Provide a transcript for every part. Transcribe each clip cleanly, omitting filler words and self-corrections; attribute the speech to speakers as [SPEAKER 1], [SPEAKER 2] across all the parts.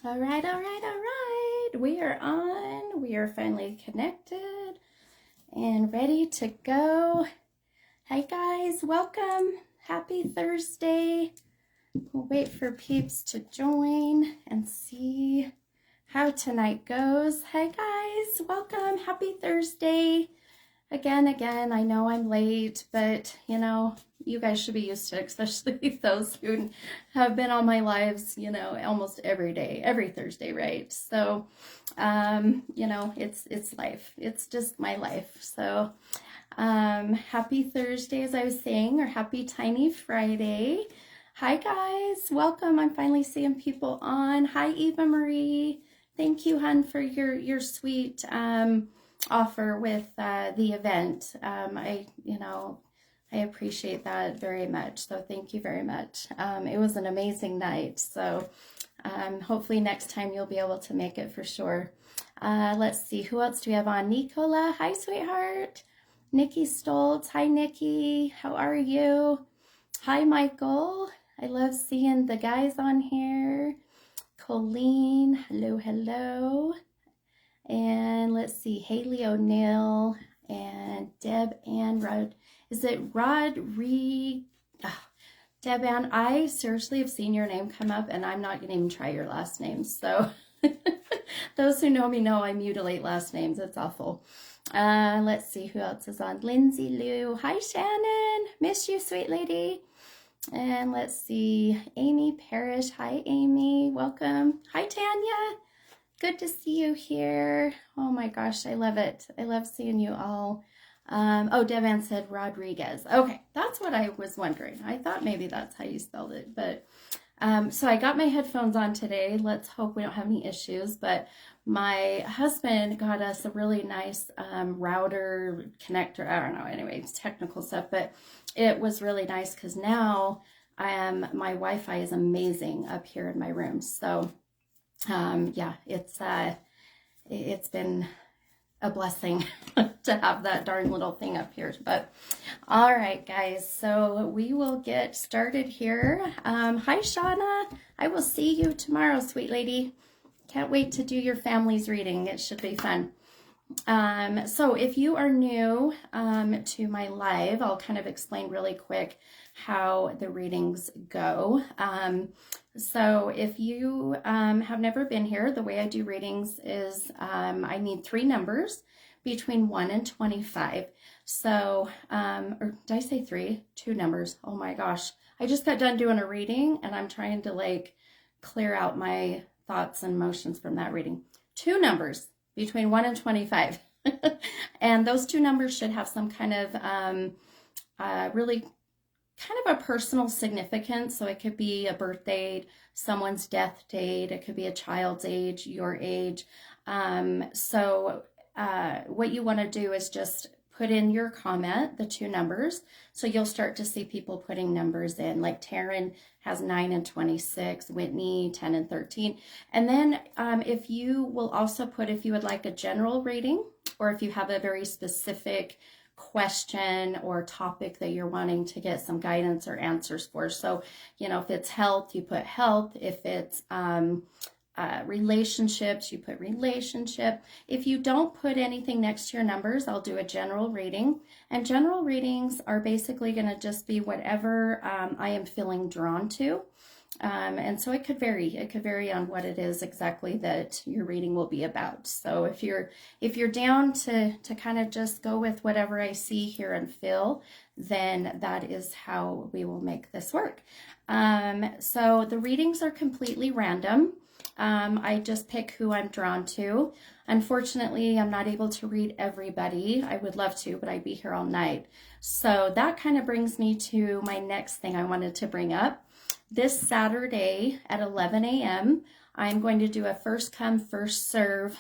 [SPEAKER 1] All right, all right, all right. We are on. We are finally connected and ready to go. Hi, guys. Welcome. Happy Thursday. We'll wait for peeps to join and see how tonight goes. Hi, guys. Welcome. Happy Thursday. Again, I know I'm late, but you guys should be used to it, especially those who have been on my lives, almost every day, every Thursday, right? So, it's life. It's just my life. So, happy Thursday, as I was saying, or happy Tiny Friday. Hi, guys. Welcome. I'm finally seeing people on. Hi, Eva Marie. Thank you, hun, for your sweet offer with the event. I appreciate that very much. So thank you very much. It was an amazing night. So hopefully next time you'll be able to make it for sure. Let's see, who else do we have on? Nicola, hi, sweetheart. Nikki Stoltz, hi, Nikki. How are you? Hi, Michael. I love seeing the guys on here. Colleen, hello, hello. And let's see, Haley O'Neill and Deb Ann Rod. Is it Rodriguez? Oh, Deb Ann, I seriously have seen your name come up and I'm not going to even try your last name. So those who know me know I mutilate last names. It's awful. Let's see who else is on. Lindsay Lou. Hi, Shannon. Miss you, sweet lady. And let's see, Amy Parrish. Hi, Amy. Welcome. Hi, Tanya. Good to see you here. Oh my gosh, I love it. I love seeing you all. Devan said Rodriguez. Okay, that's what I was wondering. I thought maybe that's how you spelled it. But so I got my headphones on today. Let's hope we don't have any issues. But my husband got us a really nice router connector. I don't know. Anyway, it's technical stuff, but it was really nice because now my Wi-Fi is amazing up here in my room. So yeah, it's been a blessing to have that darn little thing up here. But all right, guys, so we will get started here. Hi, Shauna. I will see you tomorrow, sweet lady. Can't wait to do your family's reading. It should be fun. So if you are new to my live, I'll kind of explain really quick how the readings go. So if you have never been here, the way I do readings is I need 3 numbers between 1 and 25. So, or did I say 3? 2 numbers. Oh my gosh. I just got done doing a reading and I'm trying to clear out my thoughts and emotions from that reading. 2 numbers between 1 and 25. And those 2 numbers should have some kind of really kind of a personal significance. So it could be a birth date, someone's death date, it could be a child's age, your age. What you want to do is just put in your comment, the 2 numbers. So you'll start to see people putting numbers in, like Taryn has 9 and 26, Whitney 10 and 13. And then if you will also put if you would like a general reading or if you have a very specific question or topic that you're wanting to get some guidance or answers for. So, if it's health, you put health. If it's relationships, you put relationship. If you don't put anything next to your numbers, I'll do a general reading. And general readings are basically going to just be whatever I am feeling drawn to. And so it could vary. It could vary on what it is exactly that your reading will be about. So if you're down to kind of just go with whatever I see, hear, and feel, then that is how we will make this work. So the readings are completely random. I just pick who I'm drawn to. Unfortunately, I'm not able to read everybody. I would love to, but I'd be here all night. So that kind of brings me to my next thing I wanted to bring up. This Saturday at 11 a.m., I'm going to do a first come, first serve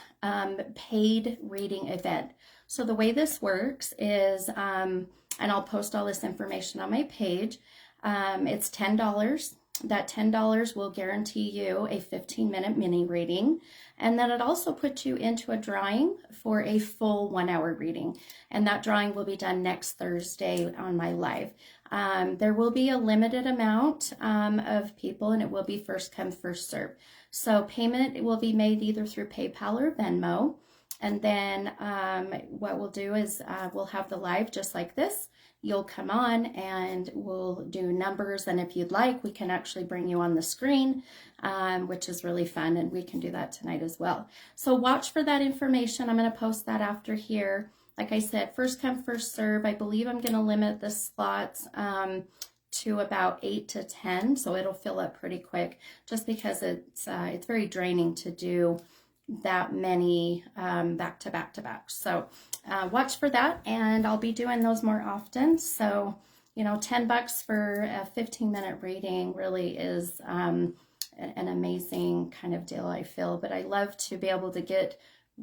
[SPEAKER 1] paid reading event. So the way this works is, and I'll post all this information on my page, it's $10. that $10 will guarantee you a 15-minute mini reading. And then it also puts you into a drawing for a full 1-hour reading. And that drawing will be done next Thursday on my live. There will be a limited amount of people, and it will be first come, first serve. So payment will be made either through PayPal or Venmo. And then what we'll do is we'll have the live just like this. You'll come on and we'll do numbers. And if you'd like, we can actually bring you on the screen, which is really fun. And we can do that tonight as well. So watch for that information. I'm going to post that after here. Like I said, first come, first serve. I believe I'm going to limit the slots to about 8 to 10. So it'll fill up pretty quick just because it's very draining to do that many back to back to back. So watch for that, and I'll be doing those more often. So, you know, $10 for a 15-minute reading really is an amazing kind of deal, I feel. But I love to be able to get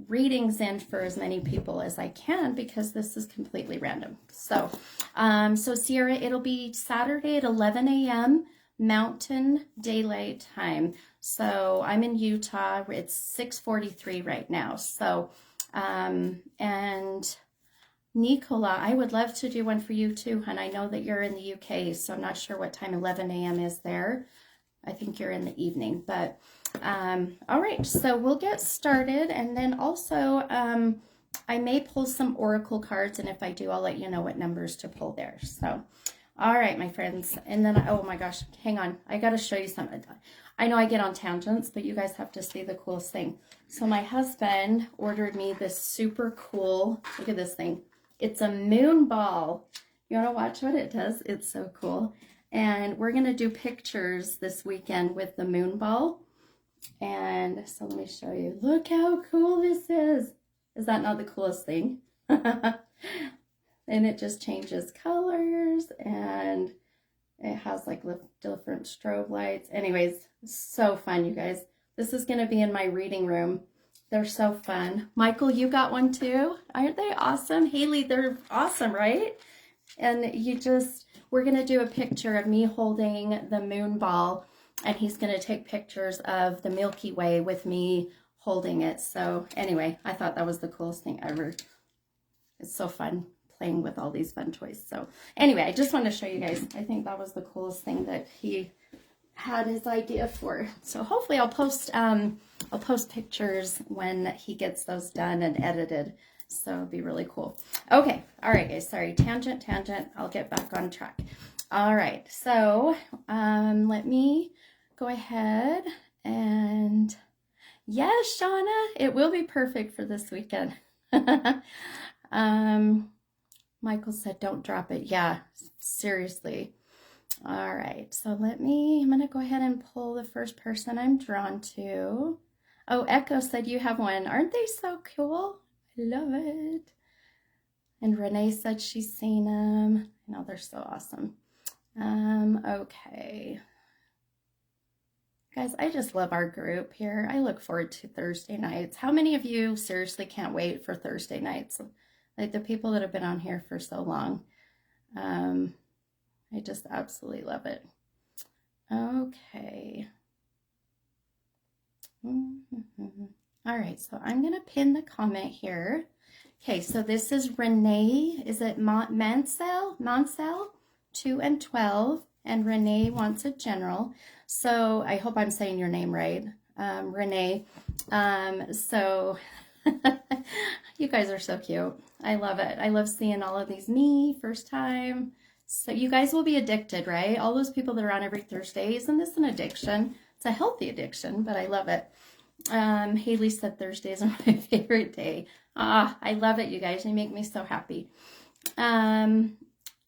[SPEAKER 1] readings in for as many people as I can because this is completely random. So, so Sierra, it'll be Saturday at 11 a.m. Mountain Daylight Time. So I'm in Utah. It's 6:43 right now. So, and Nicola, I would love to do one for you too, hon. I know that you're in the UK, so I'm not sure what time 11 a.m. is there. I think you're in the evening, but all right. So we'll get started, and then also I may pull some oracle cards, and if I do, I'll let you know what numbers to pull there. So. All right, my friends. And then, oh my gosh, hang on. I got to show you something. I know I get on tangents, but you guys have to see the coolest thing. So my husband ordered me this super cool, look at this thing. It's a moon ball. You want to watch what it does? It's so cool. And we're going to do pictures this weekend with the moon ball. And so let me show you. Look how cool this is. Is that not the coolest thing? And it just changes colors, and it has like different strobe lights. Anyways, so fun, you guys. This is going to be in my reading room. They're so fun. Michael, you got one too? Aren't they awesome? Haley, they're awesome, right? And we're going to do a picture of me holding the moon ball, and he's going to take pictures of the Milky Way with me holding it. So anyway, I thought that was the coolest thing ever. It's so fun playing with all these fun toys. So anyway, I just wanted to show you guys. I think that was the coolest thing that he had his idea for. So hopefully I'll post pictures when he gets those done and edited. So it'll be really cool. Okay. All right, guys. Sorry. Tangent. I'll get back on track. All right. So let me go ahead and yes, Shauna, it will be perfect for this weekend. Michael said, don't drop it. Yeah, seriously. All right. So I'm going to go ahead and pull the first person I'm drawn to. Oh, Echo said you have one. Aren't they so cool? I love it. And Renee said she's seen them. I know, they're so awesome. Okay. Guys, I just love our group here. I look forward to Thursday nights. How many of you seriously can't wait for Thursday nights? Like the people that have been on here for so long. I just absolutely love it. Okay. All right, so I'm going to pin the comment here. Okay, so this is Renee. Is it Mansell? 2 and 12. And Renee wants a general. So I hope I'm saying your name right, Renee. So you guys are so cute. I love it. I love seeing all of these. Me, first time. So you guys will be addicted, right? All those people that are on every Thursday. Isn't this an addiction? It's a healthy addiction, but I love it. Haley said Thursdays are my favorite day. I love it, you guys. You make me so happy.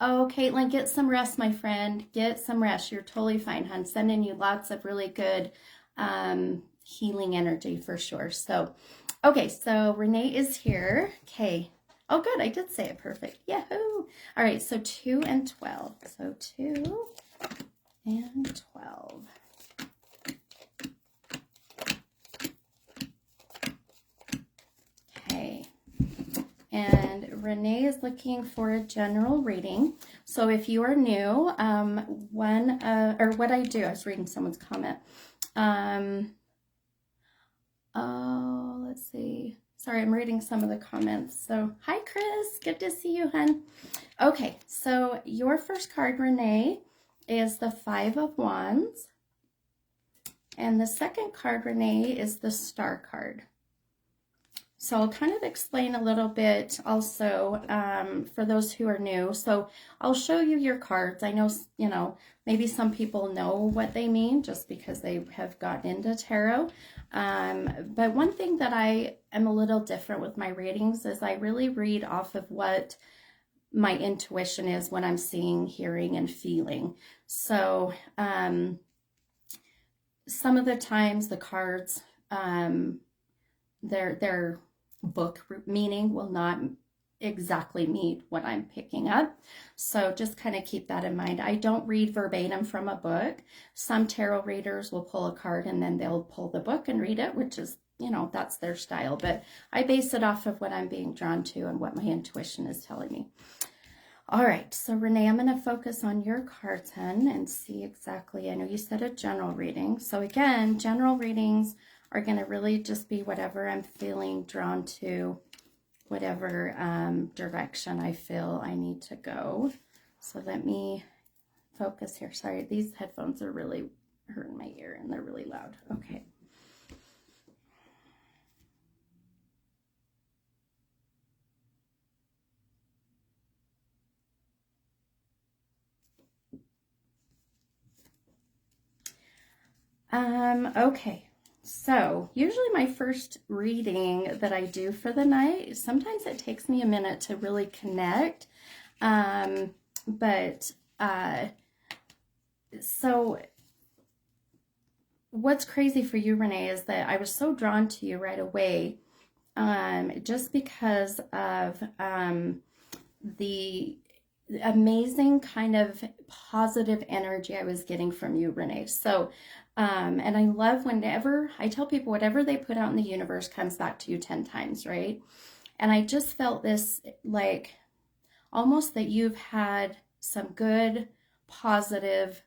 [SPEAKER 1] Oh, Caitlin, get some rest, my friend. Get some rest. You're totally fine, hon. Sending you lots of really good healing energy for sure. So, okay, so Renee is here. Okay. Oh, good. I did say it perfect. Yahoo! All right, so 2 and 12. So 2 and 12. Okay. And and Renee is looking for a general reading. So if you are new, what I do, I was reading someone's comment. Let's see. Sorry, I'm reading some of the comments. So, hi, Chris. Good to see you, hun. Okay, so your first card, Renee, is the Five of Wands. And the second card, Renee, is the Star card. So I'll kind of explain a little bit also for those who are new. So I'll show you your cards. I know, maybe some people know what they mean just because they have gotten into tarot. But one thing that I am a little different with my readings is I really read off of what my intuition is when I'm seeing, hearing, and feeling. So some of the times the cards, their book meaning will not exactly meet what I'm picking up. So just kind of keep that in mind. I don't read verbatim from a book. Some tarot readers will pull a card and then they'll pull the book and read it, which is, that's their style. But I base it off of what I'm being drawn to and what my intuition is telling me. All right, so Renee, I'm going to focus on your cards, hun, and see exactly. I know you said a general reading. So again, general readings are going to really just be whatever I'm feeling drawn to, whatever direction I feel I need to go. So let me focus here. Sorry, these headphones are really hurting my ear and they're really loud. Okay. Okay. So usually my first reading that I do for the night, sometimes it takes me a minute to really connect. So what's crazy for you, Renee, is that I was so drawn to you right away, just because of the amazing kind of positive energy I was getting from you, Renee. So, and I love whenever I tell people whatever they put out in the universe comes back to you 10 times, right? And I just felt this like almost that you've had some good, positive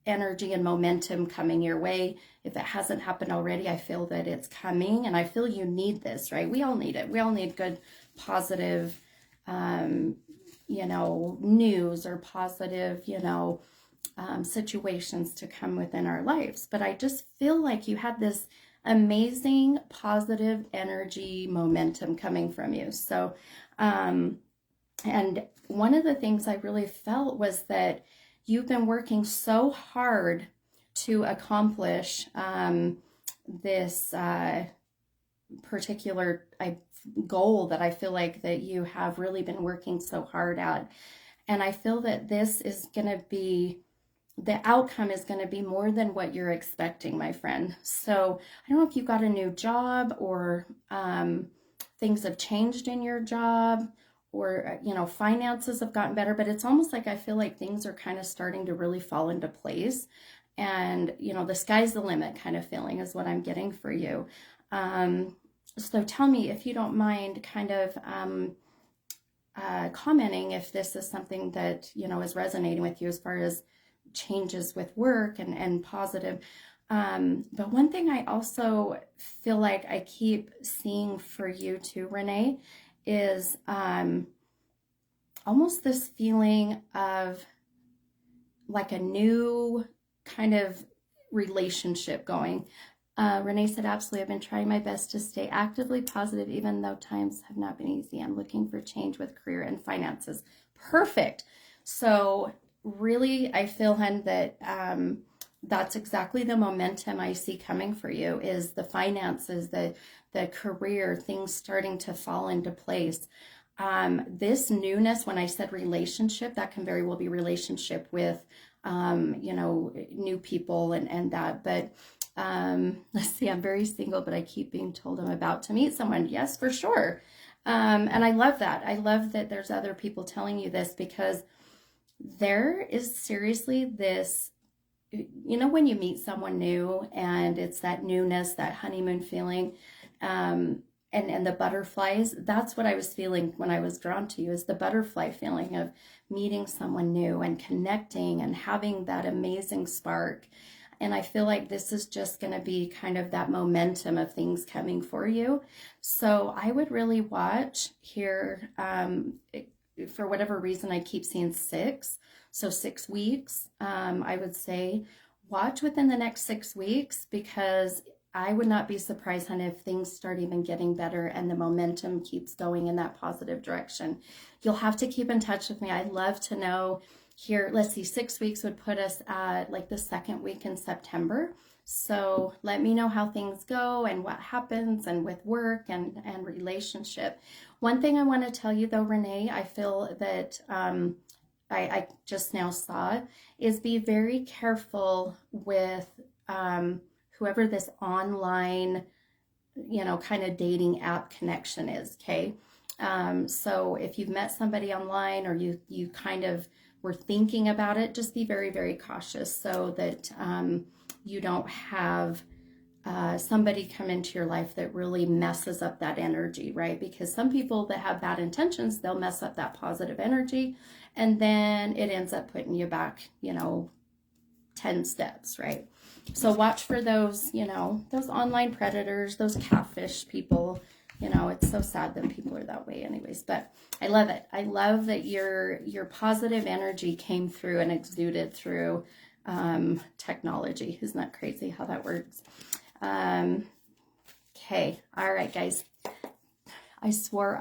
[SPEAKER 1] energy and momentum coming your way. If it hasn't happened already, I feel that it's coming, and I feel you need this, right? We all need it. We all need good, positive, news or positive, situations to come within our lives. But I just feel like you had this amazing positive energy momentum coming from you. So, and one of the things I really felt was that you've been working so hard to accomplish this particular goal that I feel like that you have really been working so hard at. And I feel that this is going to be, the outcome is going to be more than what you're expecting, my friend. So I don't know if you got a new job or things have changed in your job, or, finances have gotten better, but it's almost like I feel like things are kind of starting to really fall into place. And, the sky's the limit kind of feeling is what I'm getting for you. So tell me, if you don't mind, kind of commenting if this is something that, is resonating with you as far as changes with work and positive. But one thing I also feel like I keep seeing for you too, Renee, is almost this feeling of like a new kind of relationship going. Renee said, absolutely, I've been trying my best to stay actively positive, even though times have not been easy. I'm looking for change with career and finances. Perfect. So really, I feel, hun, that that's exactly the momentum I see coming for you, is the finances, the career, things starting to fall into place. This newness, when I said relationship, that can very well be relationship with, new people and that. But let's see, I'm very single, but I keep being told I'm about to meet someone. Yes, for sure. And I love that. I love that there's other people telling you this, because there is seriously this, when you meet someone new and it's that newness, that honeymoon feeling, and and the butterflies. That's what I was feeling when I was drawn to you, is the butterfly feeling of meeting someone new and connecting and having that amazing spark. And I feel like this is just going to be kind of that momentum of things coming for you. So I would really watch here. For whatever reason, I keep seeing 6. So 6 weeks, I would say watch within the next 6 weeks, because I would not be surprised, honey, if things start even getting better and the momentum keeps going in that positive direction. You'll have to keep in touch with me. I'd love to know here. Let's see, 6 weeks would put us at like the 2nd week in September. So let me know how things go and what happens, and with work and relationship. One thing I want to tell you though, Renee, I feel that I just now saw, is be very careful with whoever this online, kind of dating app connection is, okay? So if you've met somebody online, or you kind of were thinking about it, just be very, very cautious, so that you don't have somebody come into your life that really messes up that energy, right? Because some people that have bad intentions, they'll mess up that positive energy, and then it ends up putting you back, 10 steps, right? So watch for those, those online predators, those catfish people. It's so sad that people are that way anyways, but I love it. I love that your positive energy came through and exuded through technology. Isn't that crazy how that works? Okay. All right, guys. I swore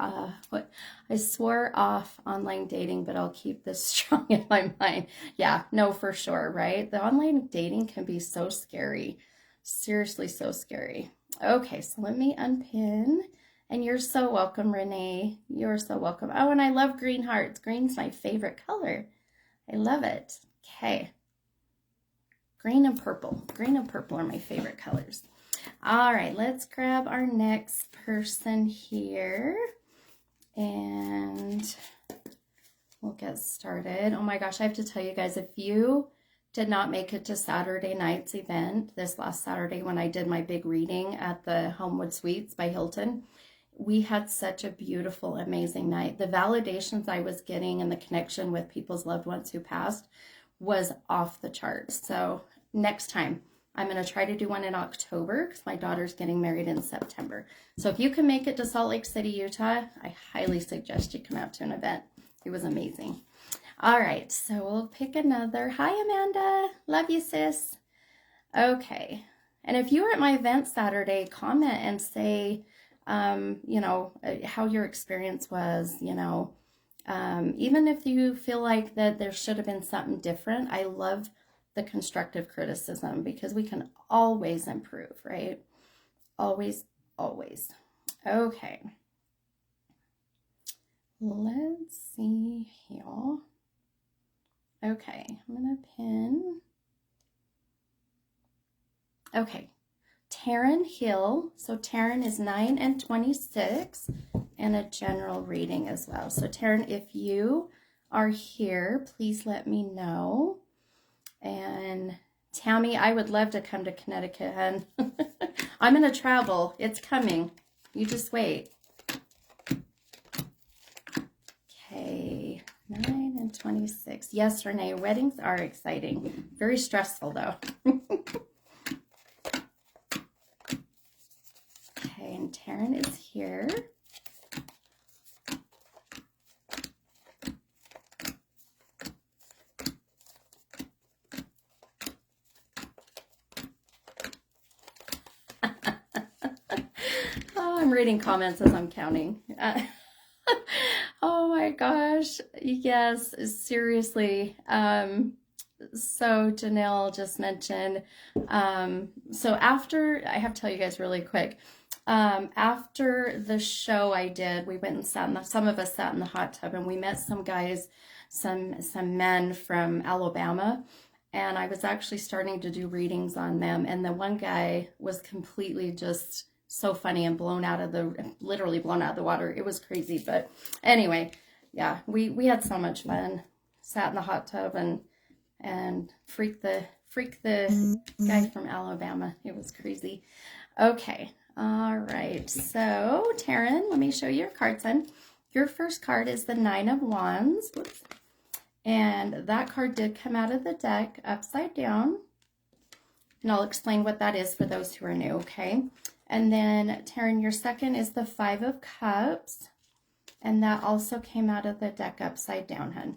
[SPEAKER 1] off online dating, but I'll keep this strong in my mind. Yeah, no, for sure, right? The online dating can be so scary. Seriously, so scary. Okay, so let me unpin. And you're so welcome, Renee. You're so welcome. Oh, and I love green hearts. Green's my favorite color. I love it. Okay. Green and purple. Green and purple are my favorite colors. All right, let's grab our next person here, and we'll get started. Oh my gosh, I have to tell you guys, if you did not make it to Saturday night's event, this last Saturday when I did my big reading at the Homewood Suites by Hilton, we had such a beautiful, amazing night. The validations I was getting and the connection with people's loved ones who passed was off the charts. So next time, I'm going to try to do one in October, because my daughter's getting married in September. So if you can make it to Salt Lake City, Utah, I highly suggest you come out to an event. It was amazing. All right, so we'll pick another. Hi, Amanda. Love you, sis. Okay. And if you were at my event Saturday, comment and say, how your experience was, even if you feel like that there should have been something different. I love the constructive criticism, because we can always improve, right? Always, always. Okay. Let's see here. Okay, I'm going to pin. Okay. Taryn Hill. So Taryn is 9 and 26, and a general reading as well. So Taryn, if you are here, please let me know. And Tammy, I would love to come to Connecticut, and I'm going to travel. It's coming. You just wait. Okay, 9 and 26. Yes, Renee, weddings are exciting. Very stressful, though. Okay, and Taryn is here. I'm reading comments as I'm counting. Oh my gosh. Yes, seriously. So Janelle just mentioned, so after, I have to tell you guys really quick, after the show I did, we went and sat some of us sat in the hot tub, and we met some guys, some men from Alabama, and I was actually starting to do readings on them, and the one guy was completely just so funny and literally blown out of the water. It was crazy. But anyway, yeah, we had so much fun. Sat in the hot tub and freaked freak the guy from Alabama. It was crazy. Okay. All right. So, Taryn, let me show you your cards then. Your first card is the Nine of Wands. Whoops. And that card did come out of the deck upside down. And I'll explain what that is for those who are new, okay? And then, Taryn, your second is the Five of Cups. And that also came out of the deck upside down, hun.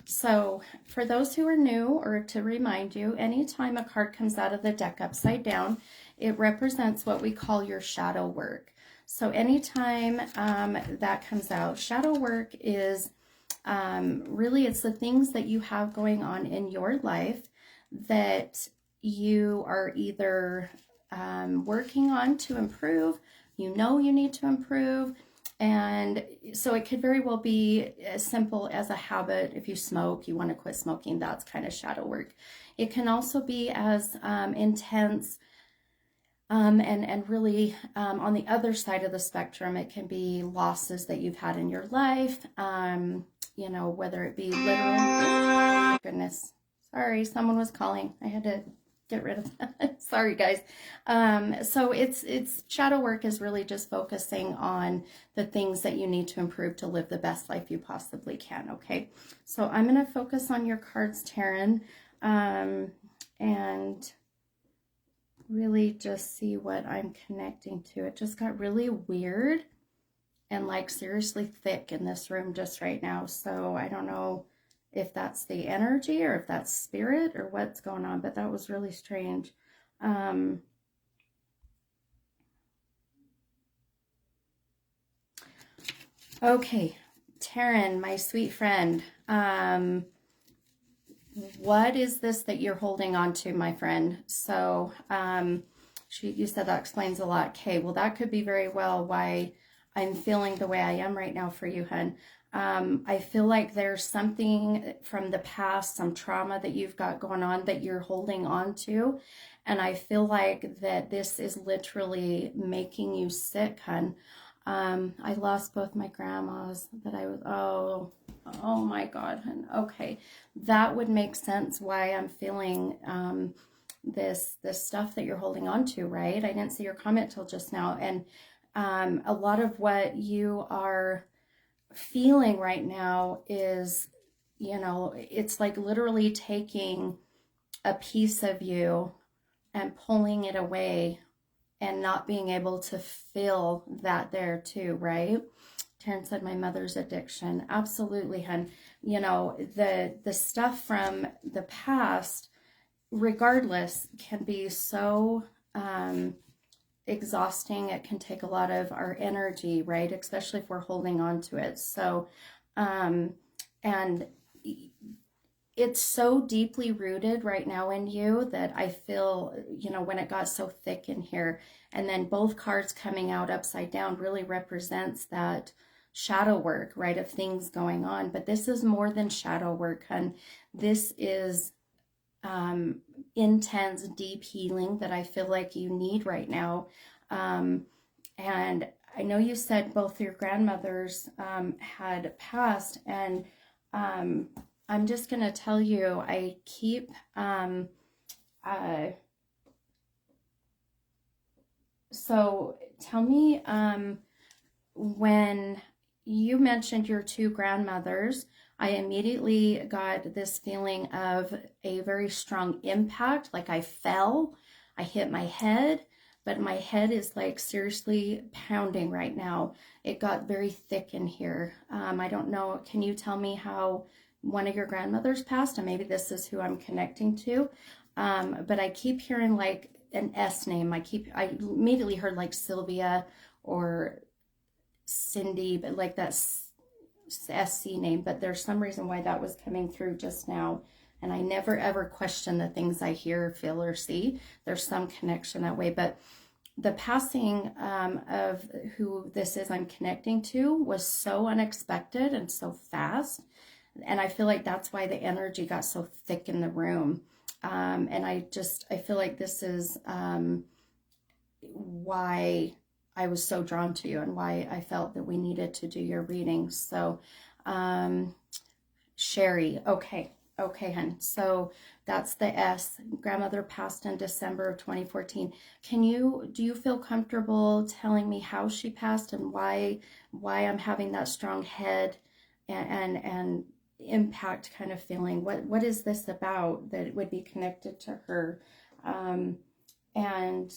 [SPEAKER 1] So, for those who are new, or to remind you, anytime a card comes out of the deck upside down, it represents what we call your shadow work. So, anytime that comes out, shadow work is really, it's the things that you have going on in your life that you are either working on to improve, you know you need to improve. And so it could very well be as simple as a habit. If you smoke, you want to quit smoking, that's kind of shadow work. It can also be as intense and really on the other side of the spectrum, it can be losses that you've had in your life, you know, whether it be literal. Goodness, sorry, someone was calling. I had to get rid of that. Sorry, guys. So it's shadow work is really just focusing on the things that you need to improve to live the best life you possibly can. Okay, so I'm going to focus on your cards, Taryn, and really just see what I'm connecting to. It just got really weird and like seriously thick in this room just right now. So I don't know if that's the energy or if that's spirit or what's going on, but that was really strange. Okay, Taryn, my sweet friend, what is this that you're holding on to, my friend? So you said that explains a lot. Okay, well, that could be very well why I'm feeling the way I am right now for you, hun. I feel like there's something from the past, some trauma that you've got going on that you're holding on to. And I feel like that this is literally making you sick, hun. I lost both my grandmas that I was, oh my God, hun. Okay. That would make sense why I'm feeling, this stuff that you're holding on to, right? I didn't see your comment till just now. And, a lot of what you are feeling right now is, you know, it's like literally taking a piece of you and pulling it away and not being able to feel that there too, right? Taryn said my mother's addiction. Absolutely, hun. You know, the stuff from the past, regardless, can be so exhausting. It can take a lot of our energy, right? Especially if we're holding on to it. So, and it's so deeply rooted right now in you that I feel, you know, when it got so thick in here, and then both cards coming out upside down really represents that shadow work, right, of things going on. But this is more than shadow work, hun. This is intense, deep healing that I feel like you need right now. And I know you said both your grandmothers had passed, and I'm just going to tell you, I keep, so tell me, when you mentioned your two grandmothers, I immediately got this feeling of a very strong impact, like I fell, I hit my head, but my head is like seriously pounding right now. It got very thick in here. I don't know, can you tell me how one of your grandmothers passed? And maybe this is who I'm connecting to. But I keep hearing like an S name. I immediately heard like Sylvia or Cindy, but like that SC name, but there's some reason why that was coming through just now. And I never ever question the things I hear, feel, or see. There's some connection that way. But the passing of who this is I'm connecting to was so unexpected and so fast. And I feel like that's why the energy got so thick in the room. And I feel like this is why I was so drawn to you and why I felt that we needed to do your reading. So, Sherry, okay. Okay, hun. So that's the S. Grandmother passed in December of 2014. Do you feel comfortable telling me how she passed and why I'm having that strong head and impact kind of feeling? What is this about that would be connected to her? Um, and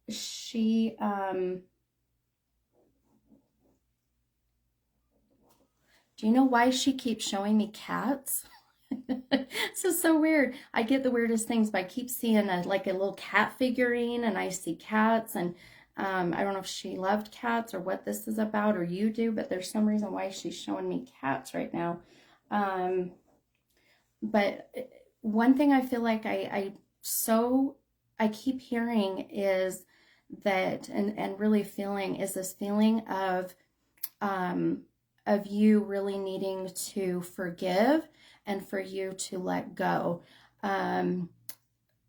[SPEAKER 1] she do you know why she keeps showing me cats? This is so weird. I get the weirdest things, but I keep seeing like a little cat figurine, and I see cats, and I don't know if she loved cats or what this is about, or you do, but there's some reason why she's showing me cats right now. Um, but one thing I feel like I keep hearing is that, and really feeling is this feeling um, of you really needing to forgive and for you to let go. Um,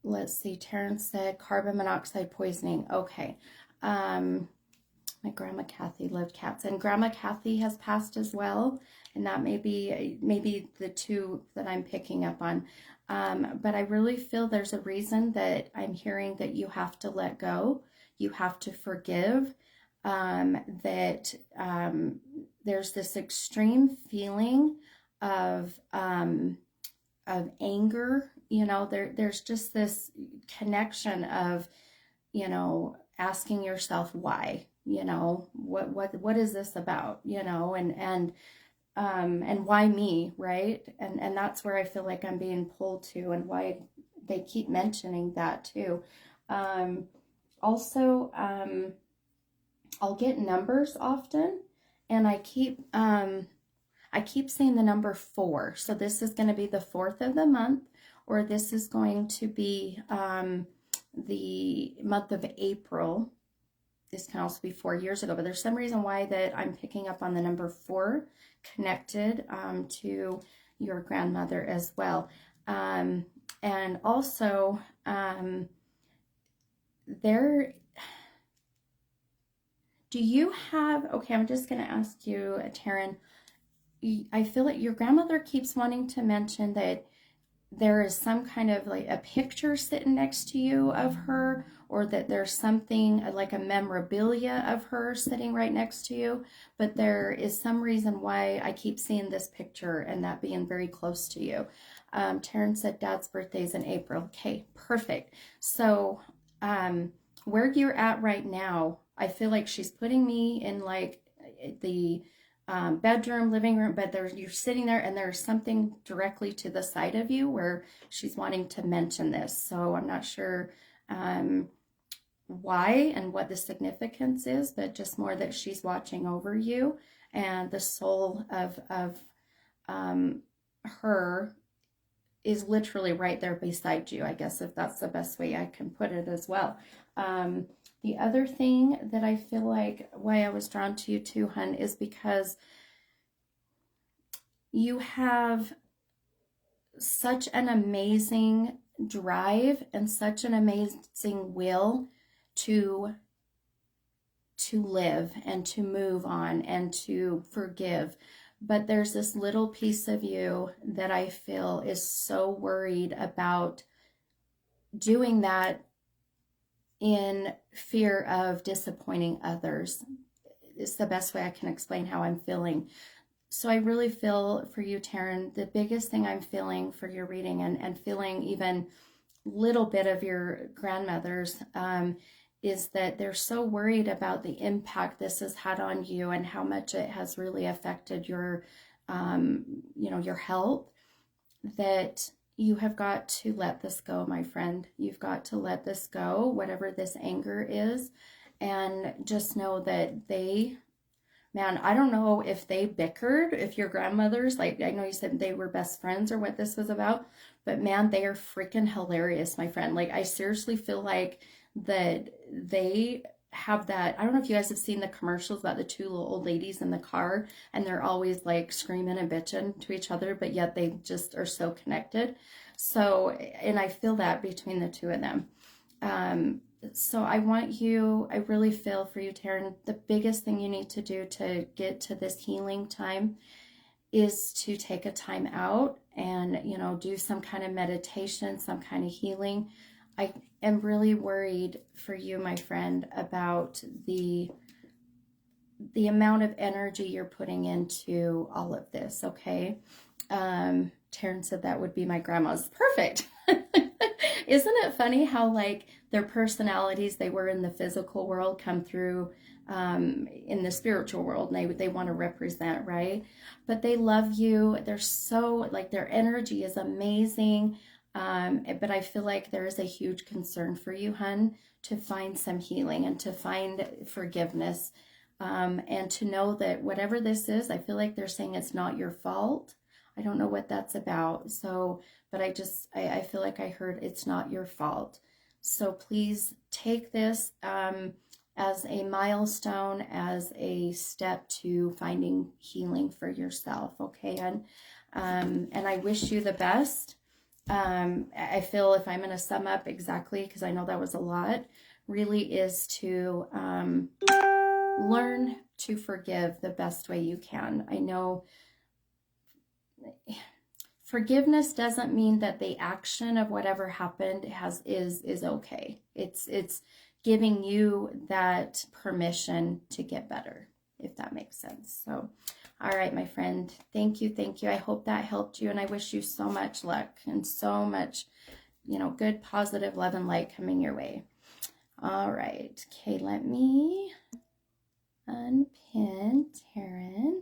[SPEAKER 1] let's see, Terrence said carbon monoxide poisoning. Okay. Um, my grandma Kathy loved cats, and Grandma Kathy has passed as well, and that may be maybe the two that I'm picking up on. But I really feel there's a reason that I'm hearing that you have to let go, you have to forgive. That there's this extreme feeling of anger. There's just this connection of asking yourself why, what is this about, and why me, right? And that's where I feel like I'm being pulled to, and why they keep mentioning that too. um Also, I'll get numbers often, and I keep seeing the number 4. So this is going to be the 4th of the month, or this is going to be the month of April. This can also be 4 years ago, but there's some reason why that I'm picking up on the number 4 connected to your grandmother as well. And also, there, do you have, okay, I'm just going to ask you, Taryn, I feel like your grandmother keeps wanting to mention that there is some kind of like a picture sitting next to you of her, or that there's something like a memorabilia of her sitting right next to you, but there is some reason why I keep seeing this picture and that being very close to you. Taryn said dad's birthday is in April. Okay, perfect. So where you're at right now, I feel like she's putting me in like the bedroom, living room, but you're sitting there, and there's something directly to the side of you where she's wanting to mention this. So I'm not sure why and what the significance is, but just more that she's watching over you, and the soul of her is literally right there beside you, I guess, if that's the best way I can put it as well. The other thing that I feel like why I was drawn to you too, hun, is because you have such an amazing drive and such an amazing will to live and to move on and to forgive. But there's this little piece of you that I feel is so worried about doing that in fear of disappointing others. It's the best way I can explain how I'm feeling. So I really feel for you, Taryn, the biggest thing I'm feeling for your reading, and feeling even little bit of your grandmother's, is that they're so worried about the impact this has had on you and how much it has really affected your, your health, that you have got to let this go, my friend. You've got to let this go, whatever this anger is, and just know that man, I don't know if they bickered, if your grandmothers, like I know you said they were best friends or what this was about, but man, they are freaking hilarious, my friend. Like, I seriously feel like that they have that. I don't know if you guys have seen the commercials about the two little old ladies in the car, and they're always like screaming and bitching to each other, but yet they just are so connected. So, and I feel that between the two of them. So I really feel for you, Taryn. The biggest thing you need to do to get to this healing time is to take a time out and, you know, do some kind of meditation, some kind of healing. I am really worried for you, my friend, about the amount of energy you're putting into all of this, okay? Taryn said that would be my grandma's. Perfect. Isn't it funny how like their personalities they were in the physical world come through in the spiritual world, and they want to represent, right? But they love you. They're so like their energy is amazing. But I feel like there is a huge concern for you, hun, to find some healing and to find forgiveness. And to know that whatever this is, I feel like they're saying it's not your fault. I don't know what that's about. So, but I feel like I heard it's not your fault. So please take this as a milestone, as a step to finding healing for yourself, okay? And I wish you the best. I feel if I'm going to sum up exactly, because I know that was a lot, really is to learn to forgive the best way you can. I know forgiveness doesn't mean that the action of whatever happened is okay. It's giving you that permission to get better, if that makes sense. So, all right, my friend, thank you. I hope that helped you, and I wish you so much luck and so much, you know, good, positive love and light coming your way. All right, okay, let me unpin Taryn.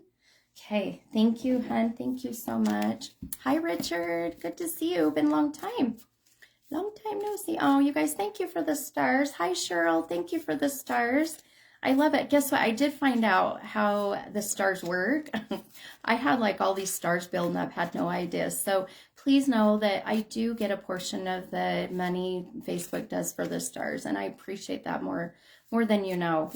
[SPEAKER 1] Okay, thank you, hun. Thank you so much. Hi, Richard. Good to see you. Been a long time. Long time no see. Oh, you guys, thank you for the stars. Hi, Cheryl. Thank you for the stars. I love it. Guess what? I did find out how the stars work. I had like all these stars building up, had no idea. So please know that I do get a portion of the money Facebook does for the stars, and I appreciate that more than you know.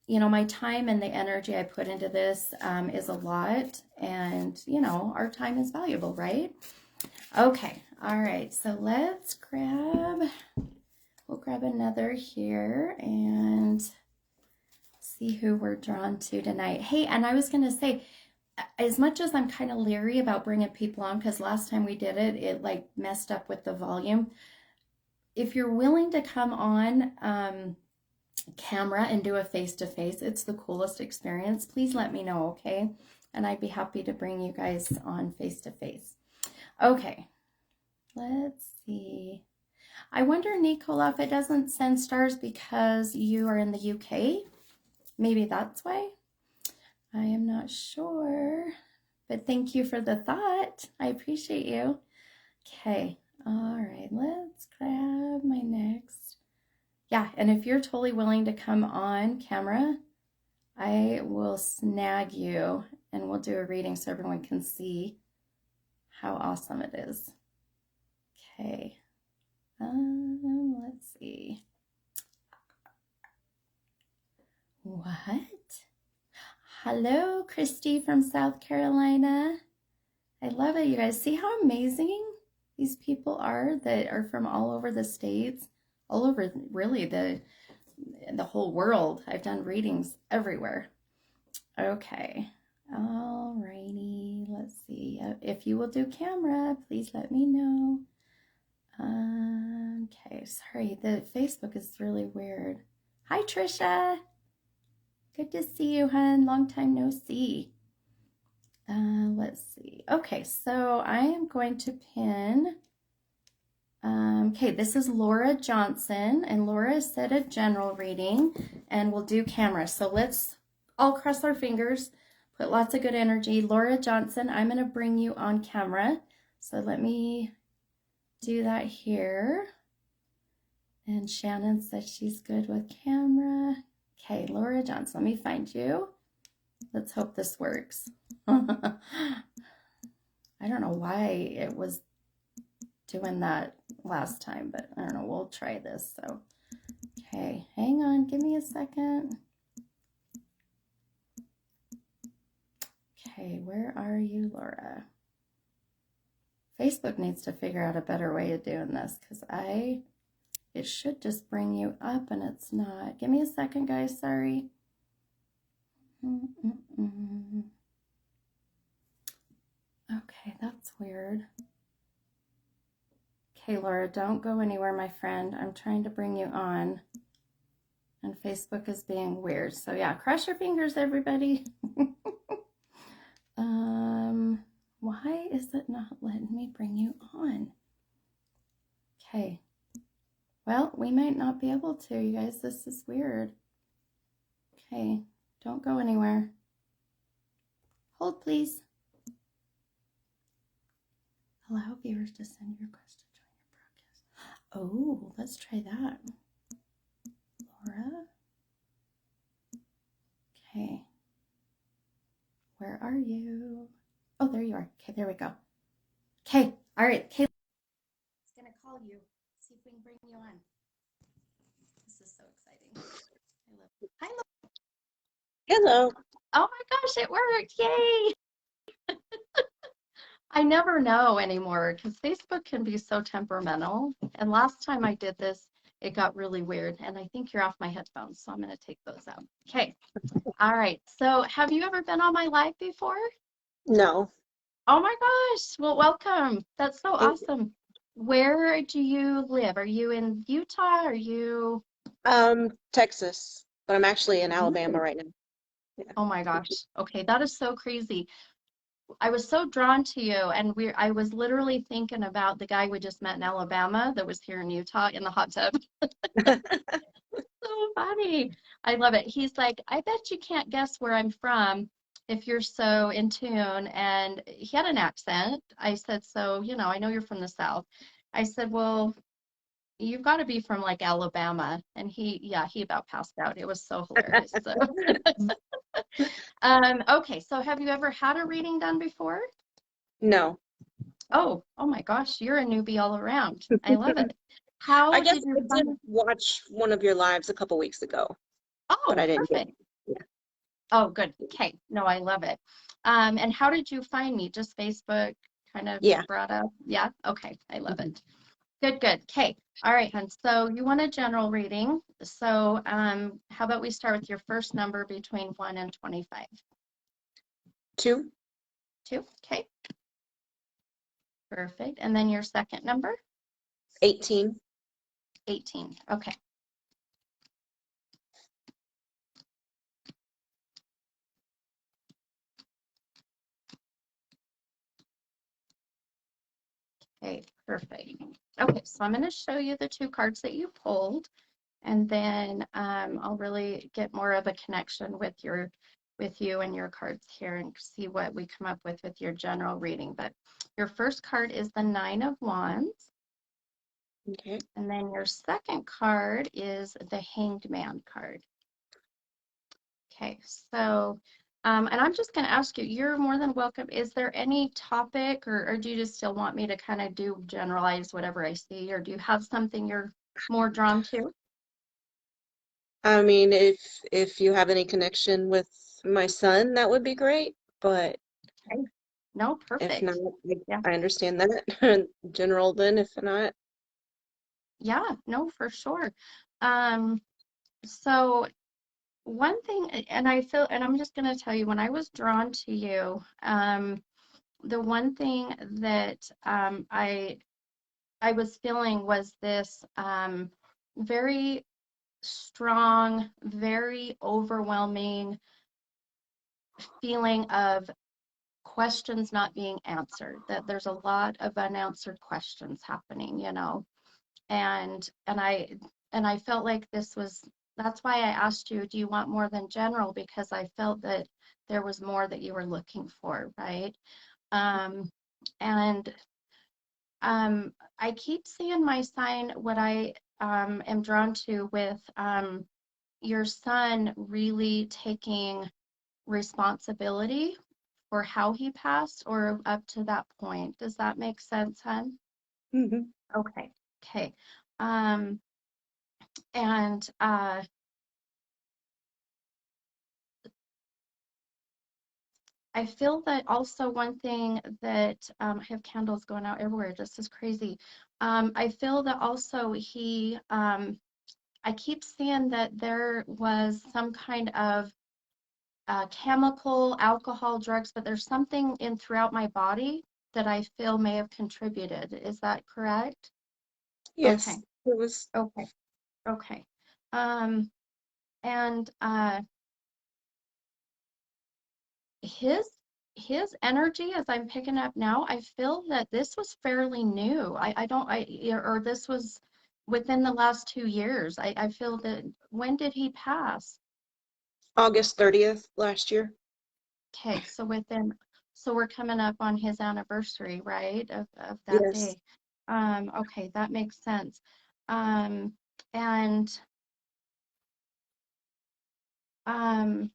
[SPEAKER 1] You know, my time and the energy I put into this is a lot, and you know, our time is valuable, right? Okay, all right, so we'll grab another here and see who we're drawn to tonight. Hey, and I was gonna say, as much as I'm kind of leery about bringing people on, because last time we did it, it like messed up with the volume. If you're willing to come on camera and do a face-to-face, it's the coolest experience. Please let me know, okay? And I'd be happy to bring you guys on face-to-face. Okay, let's see. I wonder, Nicola, if it doesn't send stars because you are in the UK. Maybe that's why. I am not sure, but thank you for the thought. I appreciate you. Okay, all right, let's grab my next. Yeah, and if you're totally willing to come on camera, I will snag you and we'll do a reading so everyone can see how awesome it is. Okay, let's see. What? Hello, Christy from South Carolina. I love it, you guys. See how amazing these people are that are from all over the states, all over really the whole world. I've done readings everywhere. Okay. All righty. Let's see. If you will do camera, please let me know. Okay. Sorry, the Facebook is really weird. Hi, Trisha. Good to see you, hun. Long time no see. Let's see. Okay, so I am going to pin. Okay, this is Laura Johnson, and Laura said a general reading, and we'll do camera. So let's all cross our fingers, put lots of good energy. Laura Johnson, I'm going to bring you on camera. So let me do that here. And Shannon says she's good with camera. Okay, Laura Johnson, let me find you. Let's hope this works. I don't know why it was doing that last time, but I don't know. We'll try this. So, okay, hang on. Give me a second. Okay, where are you, Laura? Facebook needs to figure out a better way of doing this because it should just bring you up and it's not. Give me a second, guys. Sorry. Okay, that's weird. Okay, Laura, don't go anywhere, my friend. I'm trying to bring you on, and Facebook is being weird. So yeah, cross your fingers, everybody. Why is it not letting me bring you on? Okay. Well, we might not be able to, you guys. This is weird. Okay, don't go anywhere. Hold, please. Allow viewers to send your request to join your broadcast. Oh, let's try that. Laura. Okay. Where are you? Oh, there you are. Okay, there we go. Okay, all right. Kayla is going to call you. See if we can bring you on. This is so exciting. I love it. Hi, Laura.
[SPEAKER 2] Hello.
[SPEAKER 1] Oh my gosh, it worked. Yay. I never know anymore because Facebook can be so temperamental. And last time I did this, it got really weird. And I think you're off my headphones, so I'm going to take those out. Okay. All right. So have you ever been on my live before?
[SPEAKER 2] No.
[SPEAKER 1] Oh my gosh. Well, welcome. That's so
[SPEAKER 2] Thank you.
[SPEAKER 1] awesome. Where do you live? Are you in Utah? Are you?
[SPEAKER 2] Texas, but I'm actually in Alabama
[SPEAKER 1] Ooh.
[SPEAKER 2] right now. Yeah.
[SPEAKER 1] Oh my gosh. Okay, that is so crazy. I was so drawn to you, and I was literally thinking about the guy we just met in Alabama that was here in Utah in the hot tub. So funny. I love it. He's like, I bet you can't guess where I'm from if you're so in tune. And he had an accent. I said, so, I know you're from the South. I said, well, you've got to be from like Alabama. And he about passed out. It was so hilarious. So, okay. So have you ever had a reading done before?
[SPEAKER 2] No.
[SPEAKER 1] Oh my gosh, you're a newbie all around. I love it.
[SPEAKER 2] I
[SPEAKER 1] How
[SPEAKER 2] guess
[SPEAKER 1] did you
[SPEAKER 2] I did
[SPEAKER 1] find?
[SPEAKER 2] watch one of your lives a couple weeks ago, but
[SPEAKER 1] Oh,
[SPEAKER 2] I didn't get
[SPEAKER 1] perfect.
[SPEAKER 2] it. Yeah.
[SPEAKER 1] Oh, good. Okay. No, I love it. And how did you find me? Just Facebook kind of
[SPEAKER 2] Yeah.
[SPEAKER 1] brought up? Yeah. Okay. I love it. Good, good. Okay. All right, hun. So you want a general reading. So how about we start with your first number between 1 and 25?
[SPEAKER 2] 2,
[SPEAKER 1] 2. Okay. Perfect. And then your second number?
[SPEAKER 2] 18,
[SPEAKER 1] 18. Okay. Okay, perfect. Okay, so I'm going to show you the two cards that you pulled, and then I'll really get more of a connection with you and your cards here and see what we come up with your general reading. But your first card is the Nine of Wands,
[SPEAKER 2] okay.
[SPEAKER 1] and then your second card is the Hanged Man card. Okay, so and I'm just going to ask you, you're more than welcome. Is there any topic, or do you just still want me to kind of do generalize whatever I see, or do you have something you're more drawn to?
[SPEAKER 2] I mean, if you have any connection with my son, that would be great, but
[SPEAKER 1] Okay. No,
[SPEAKER 2] if not,
[SPEAKER 1] perfect. Yeah.
[SPEAKER 2] I understand that. General then, if not.
[SPEAKER 1] Yeah, no, for sure. Um, so one thing, and I feel, and I'm just going to tell you, when I was drawn to you, the one thing that I was feeling was this very strong, very overwhelming feeling of questions not being answered, that there's a lot of unanswered questions happening, and I felt like this was that's why I asked you, do you want more than general? Because I felt that there was more that you were looking for, right? Um, and I keep seeing my sign, what I am drawn to with your son really taking responsibility for how he passed or up to that point. Does that make sense, hon?
[SPEAKER 2] Hmm.
[SPEAKER 1] Okay. Okay. Um, and I feel that also one thing that I have candles going out everywhere. This is crazy. I feel that also I keep seeing that there was some kind of chemical, alcohol, drugs, but there's something in throughout my body that I feel may have contributed. Is that correct? Okay,
[SPEAKER 2] Yes, it was.
[SPEAKER 1] okay, okay. Um, and his his energy, as I'm picking up now, I feel that this was fairly new. I don't I or this was within the last 2 years. I feel that when did he pass?
[SPEAKER 2] August 30th last year.
[SPEAKER 1] Okay, so we're coming up on his anniversary, right? Of that
[SPEAKER 2] Yes.
[SPEAKER 1] day. Okay, that makes sense. Um, and um,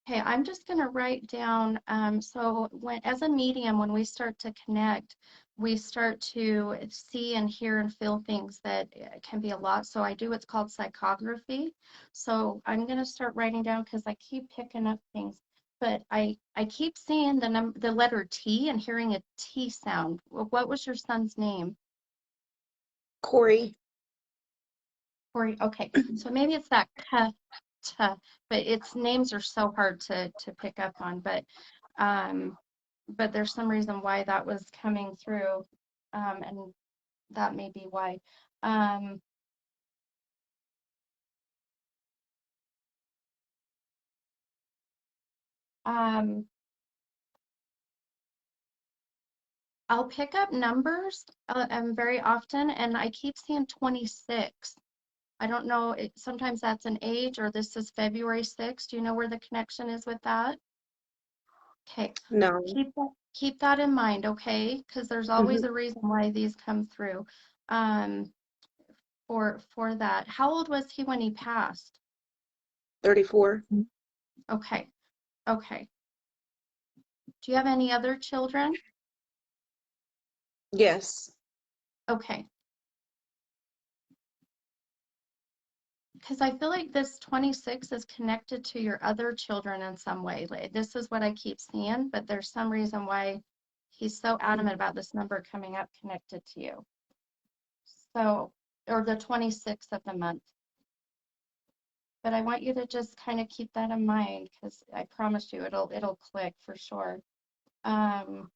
[SPEAKER 1] Okay, I'm just going to write down. So as a medium, when we start to connect, we start to see and hear and feel things that can be a lot. So I do what's called psychography. So I'm going to start writing down because I keep picking up things. But I keep seeing the letter T and hearing a T sound. What was your son's name?
[SPEAKER 2] Corey.
[SPEAKER 1] Corey. Okay, so maybe it's that K, T, but its names are so hard to pick up on. Um, but there's some reason why that was coming through, and that may be why. Um, um, I'll pick up numbers very often, and I keep seeing 26. I don't know, sometimes that's an age, or this is February 6th. Do you know where the connection is with that? Okay,
[SPEAKER 2] No.
[SPEAKER 1] keep that in mind, okay? Because there's always
[SPEAKER 2] Hmm.
[SPEAKER 1] a reason why these come through. Um, for that. How old was he when he passed?
[SPEAKER 2] 34.
[SPEAKER 1] Okay, okay. Do you have any other children?
[SPEAKER 2] Yes.
[SPEAKER 1] Okay. Because I feel like this 26 is connected to your other children in some way. Like, this is what I keep seeing, but there's some reason why he's so adamant about this number coming up connected to you. So, or the 26th of the month. But I want you to just kind of keep that in mind because I promise you it'll click for sure. Um,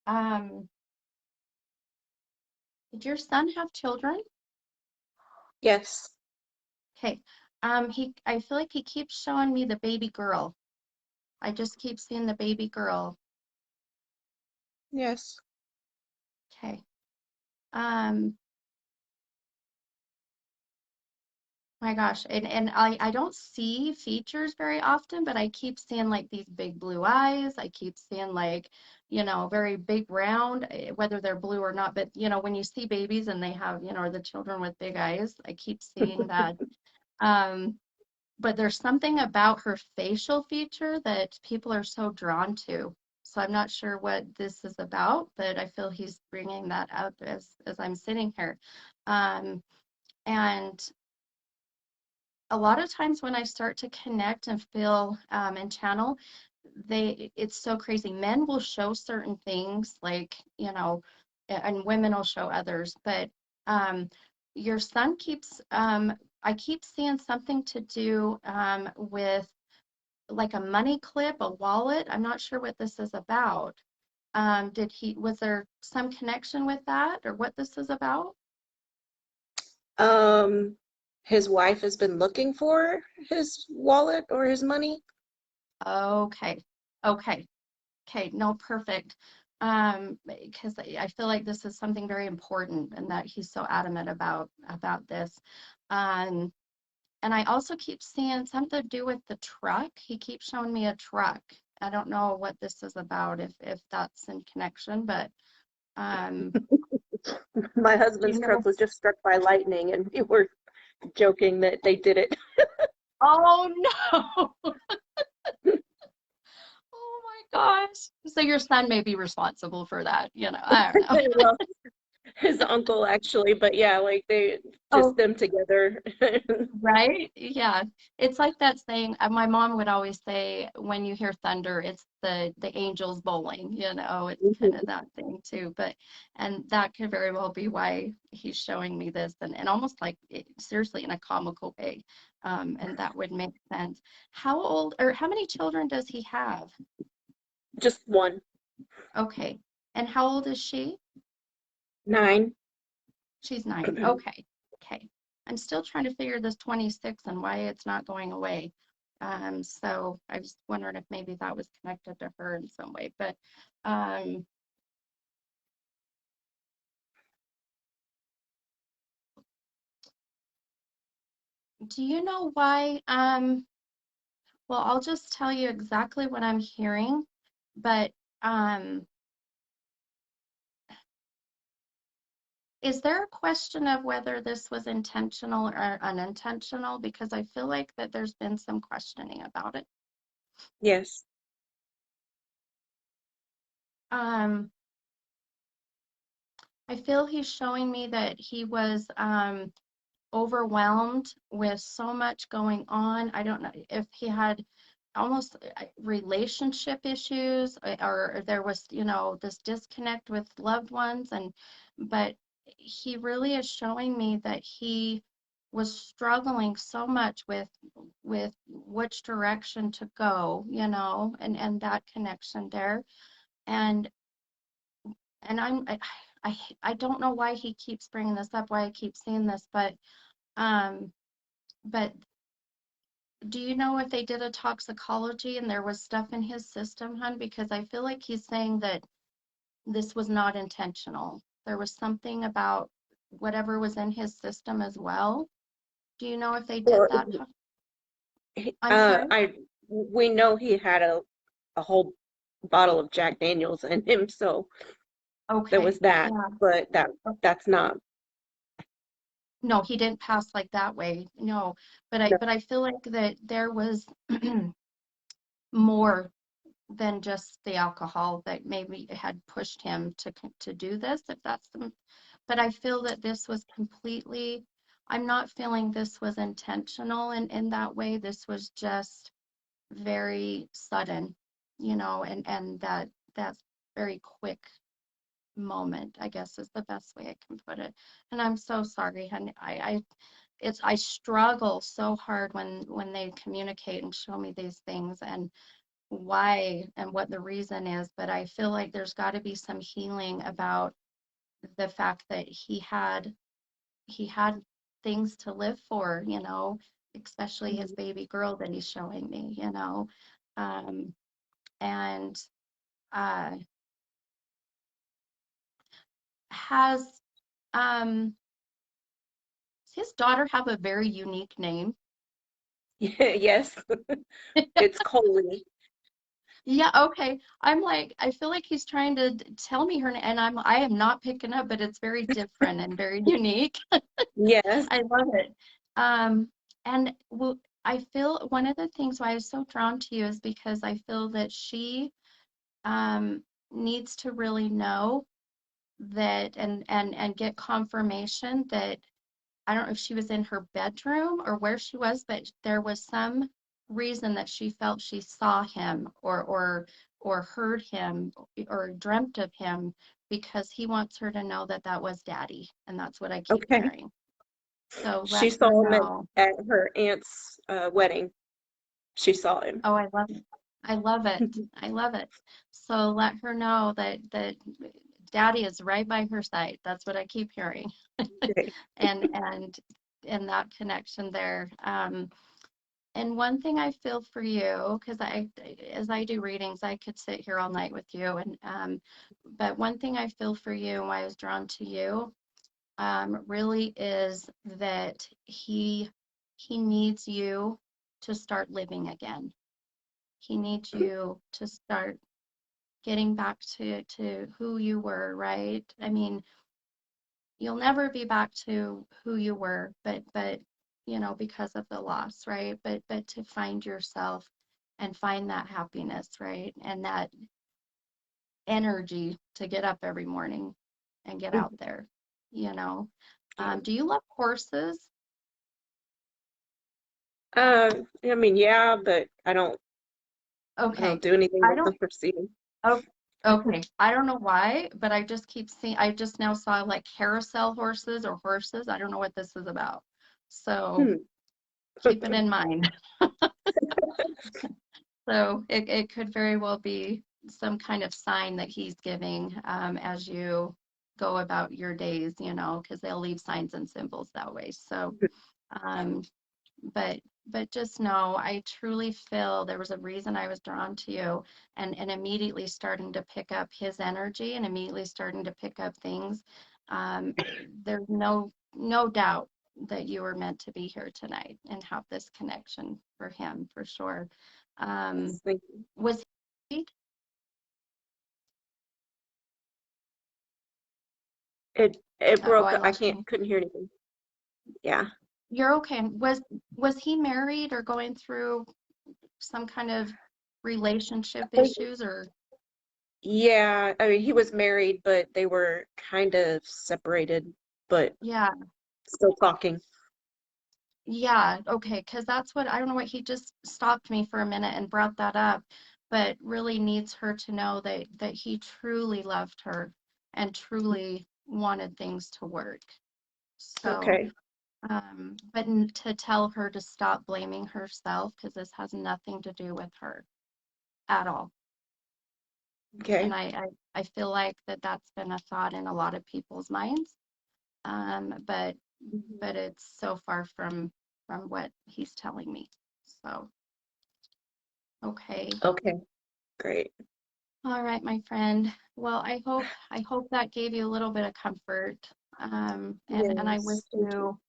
[SPEAKER 1] um, did your son have children?
[SPEAKER 2] Yes.
[SPEAKER 1] Okay. I feel like he keeps showing me the baby girl. I just keep seeing the baby girl.
[SPEAKER 2] Yes.
[SPEAKER 1] Okay. Um, my gosh. And I don't see features very often, but I keep seeing like these big blue eyes. I keep seeing like, very big round, whether they're blue or not. But when you see babies and they have, or the children with big eyes, I keep seeing that. Um, but there's something about her facial feature that people are so drawn to. So I'm not sure what this is about, but I feel he's bringing that up as I'm sitting here. Um, and a lot of times when I start to connect and feel and channel, it's so crazy. Men will show certain things like, and women will show others, but um, your son I keep seeing something to do with like a money clip, a wallet. I'm not sure what this is about. Was there some connection with that or what this is about?
[SPEAKER 2] Um, his wife has been looking for his wallet or his money.
[SPEAKER 1] Okay. Okay. Okay. No, perfect. Because I feel like this is something very important and that he's so adamant about this. Um, and I also keep seeing something to do with the truck. He keeps showing me a truck. I don't know what this is about, if that's in connection, but um,
[SPEAKER 2] My
[SPEAKER 1] do you
[SPEAKER 2] husband's
[SPEAKER 1] know?
[SPEAKER 2] truck was just struck by lightning, and we were joking that they did it.
[SPEAKER 1] Oh no! Oh my gosh! So your son may be responsible for that. I don't know.
[SPEAKER 2] Well, his uncle actually, but yeah, like they just
[SPEAKER 1] Oh,
[SPEAKER 2] them together.
[SPEAKER 1] right? Yeah. It's like that saying, my mom would always say, when you hear thunder, it's the angels bowling, it's kind of
[SPEAKER 2] Mhm.
[SPEAKER 1] that thing too. But and that could very well be why he's showing me this and almost like seriously in a comical way. And that would make sense. How old or how many children does he have?
[SPEAKER 2] Just one.
[SPEAKER 1] Okay. And how old is she?
[SPEAKER 2] 9.
[SPEAKER 1] She's 9. Okay. Okay. I'm still trying to figure this 26 and why it's not going away. So I was wondering if maybe that was connected to her in some way. But um, do you know why? Well, I'll just tell you exactly what I'm hearing. But um, is there a question of whether this was intentional or unintentional? Because I feel like that there's been some questioning about it.
[SPEAKER 2] Yes.
[SPEAKER 1] Um, I feel he's showing me that he was overwhelmed with so much going on. I don't know if he had almost relationship issues or there was, this disconnect with loved ones but he really is showing me that he was struggling so much with which direction to go, and that connection there. And and I don't know why he keeps bringing this up, why I keep seeing this, um, but do you know if they did a toxicology and there was stuff in his system, hun? Because I feel like he's saying that this was not intentional. There was something about whatever was in his system as well. Do you know if they did
[SPEAKER 2] Well,
[SPEAKER 1] that? I'm sorry?
[SPEAKER 2] I we know he had a whole bottle of Jack Daniels in him, so there
[SPEAKER 1] Okay.
[SPEAKER 2] was that,
[SPEAKER 1] Yeah.
[SPEAKER 2] but that's not.
[SPEAKER 1] No, he didn't pass like that way. No, but I
[SPEAKER 2] No.
[SPEAKER 1] but I feel like that there was more than just the alcohol that maybe had pushed him to do this, if that's the, but I feel that this was completely, I'm not feeling this was intentional in that way. This was just very sudden, and that's very quick moment, I guess is the best way I can put it. And I'm so sorry, honey. I struggle so hard when they communicate and show me these things and why and what the reason is, but I feel like there's got to be some healing about the fact that he had things to live for, especially his
[SPEAKER 2] Mhm.
[SPEAKER 1] baby girl that he's showing me, um, and uh, has his daughter have a very unique name.
[SPEAKER 2] Yes, it's Coley.
[SPEAKER 1] Yeah, okay. I'm like, I feel like he's trying to tell me her, and I am not picking up, but it's very different and very unique.
[SPEAKER 2] Yes.
[SPEAKER 1] I love it. Um, and I feel one of the things why I was so drawn to you is because I feel that she um, needs to really know that and get confirmation that I don't know if she was in her bedroom or where she was, but there was some reason that she felt she saw him or heard him or dreamt of him because he wants her to know that that was daddy, and that's what I keep
[SPEAKER 2] Okay.
[SPEAKER 1] hearing. So
[SPEAKER 2] She
[SPEAKER 1] let her
[SPEAKER 2] saw him
[SPEAKER 1] know.
[SPEAKER 2] at her aunt's wedding. She saw him.
[SPEAKER 1] Oh, I love it. I love it. I love it. So let her know that daddy is right by her side. That's what I keep hearing.
[SPEAKER 2] Okay.
[SPEAKER 1] And and that connection there. And one thing I feel for you, because as I do readings, I could sit here all night with you. But one thing I feel for you and why I was drawn to you, really is that he needs you to start living again. He needs you to start getting back to who you were, right? I mean, you'll never be back to who you were, but because of the loss, right? But to find yourself and find that happiness, right? And that energy to get up every morning and get out
[SPEAKER 2] Mhm.
[SPEAKER 1] there. you know.
[SPEAKER 2] Yeah.
[SPEAKER 1] Do you love horses?
[SPEAKER 2] I mean, yeah, but I don't
[SPEAKER 1] Okay.
[SPEAKER 2] do anything
[SPEAKER 1] I
[SPEAKER 2] with them
[SPEAKER 1] don't,
[SPEAKER 2] for seeing.
[SPEAKER 1] oh, okay. I don't know why, but I just keep seeing, I just now saw like carousel horses or horses. I don't know what this is about. So
[SPEAKER 2] Hmm.
[SPEAKER 1] keep it in mind. So it could very well be some kind of sign that he's giving as you go about your days, because they'll leave signs and symbols that way. So, um, but just know, I truly feel there was a reason I was drawn to you, and immediately starting to pick up his energy and immediately starting to pick up things. Um, there's no doubt that you were meant to be here tonight and have this connection for him for sure. Um,
[SPEAKER 2] Yes, thank you.
[SPEAKER 1] was he?
[SPEAKER 2] It
[SPEAKER 1] Oh,
[SPEAKER 2] broke
[SPEAKER 1] I
[SPEAKER 2] up. I
[SPEAKER 1] lost you.
[SPEAKER 2] couldn't hear anything. Yeah.
[SPEAKER 1] You're okay. Was he married or going through some kind of relationship issues or
[SPEAKER 2] Yeah, I mean, he was married, but they were kind of separated, but
[SPEAKER 1] yeah,
[SPEAKER 2] still talking.
[SPEAKER 1] yeah, okay, because that's what I don't know what he just stopped me for a minute and brought that up, but really needs her to know that he truly loved her and truly wanted things to work. So,
[SPEAKER 2] Okay.
[SPEAKER 1] but to tell her to stop blaming herself because this has nothing to do with her at all. And
[SPEAKER 2] Okay.
[SPEAKER 1] I feel like that's been a thought in a lot of people's minds. But
[SPEAKER 2] Mhm.
[SPEAKER 1] it's so far from what he's telling me. So, okay.
[SPEAKER 2] Okay. Great.
[SPEAKER 1] All right, my friend. Well, I hope that gave you a little bit of comfort. And I wish
[SPEAKER 2] Yes. Thank you.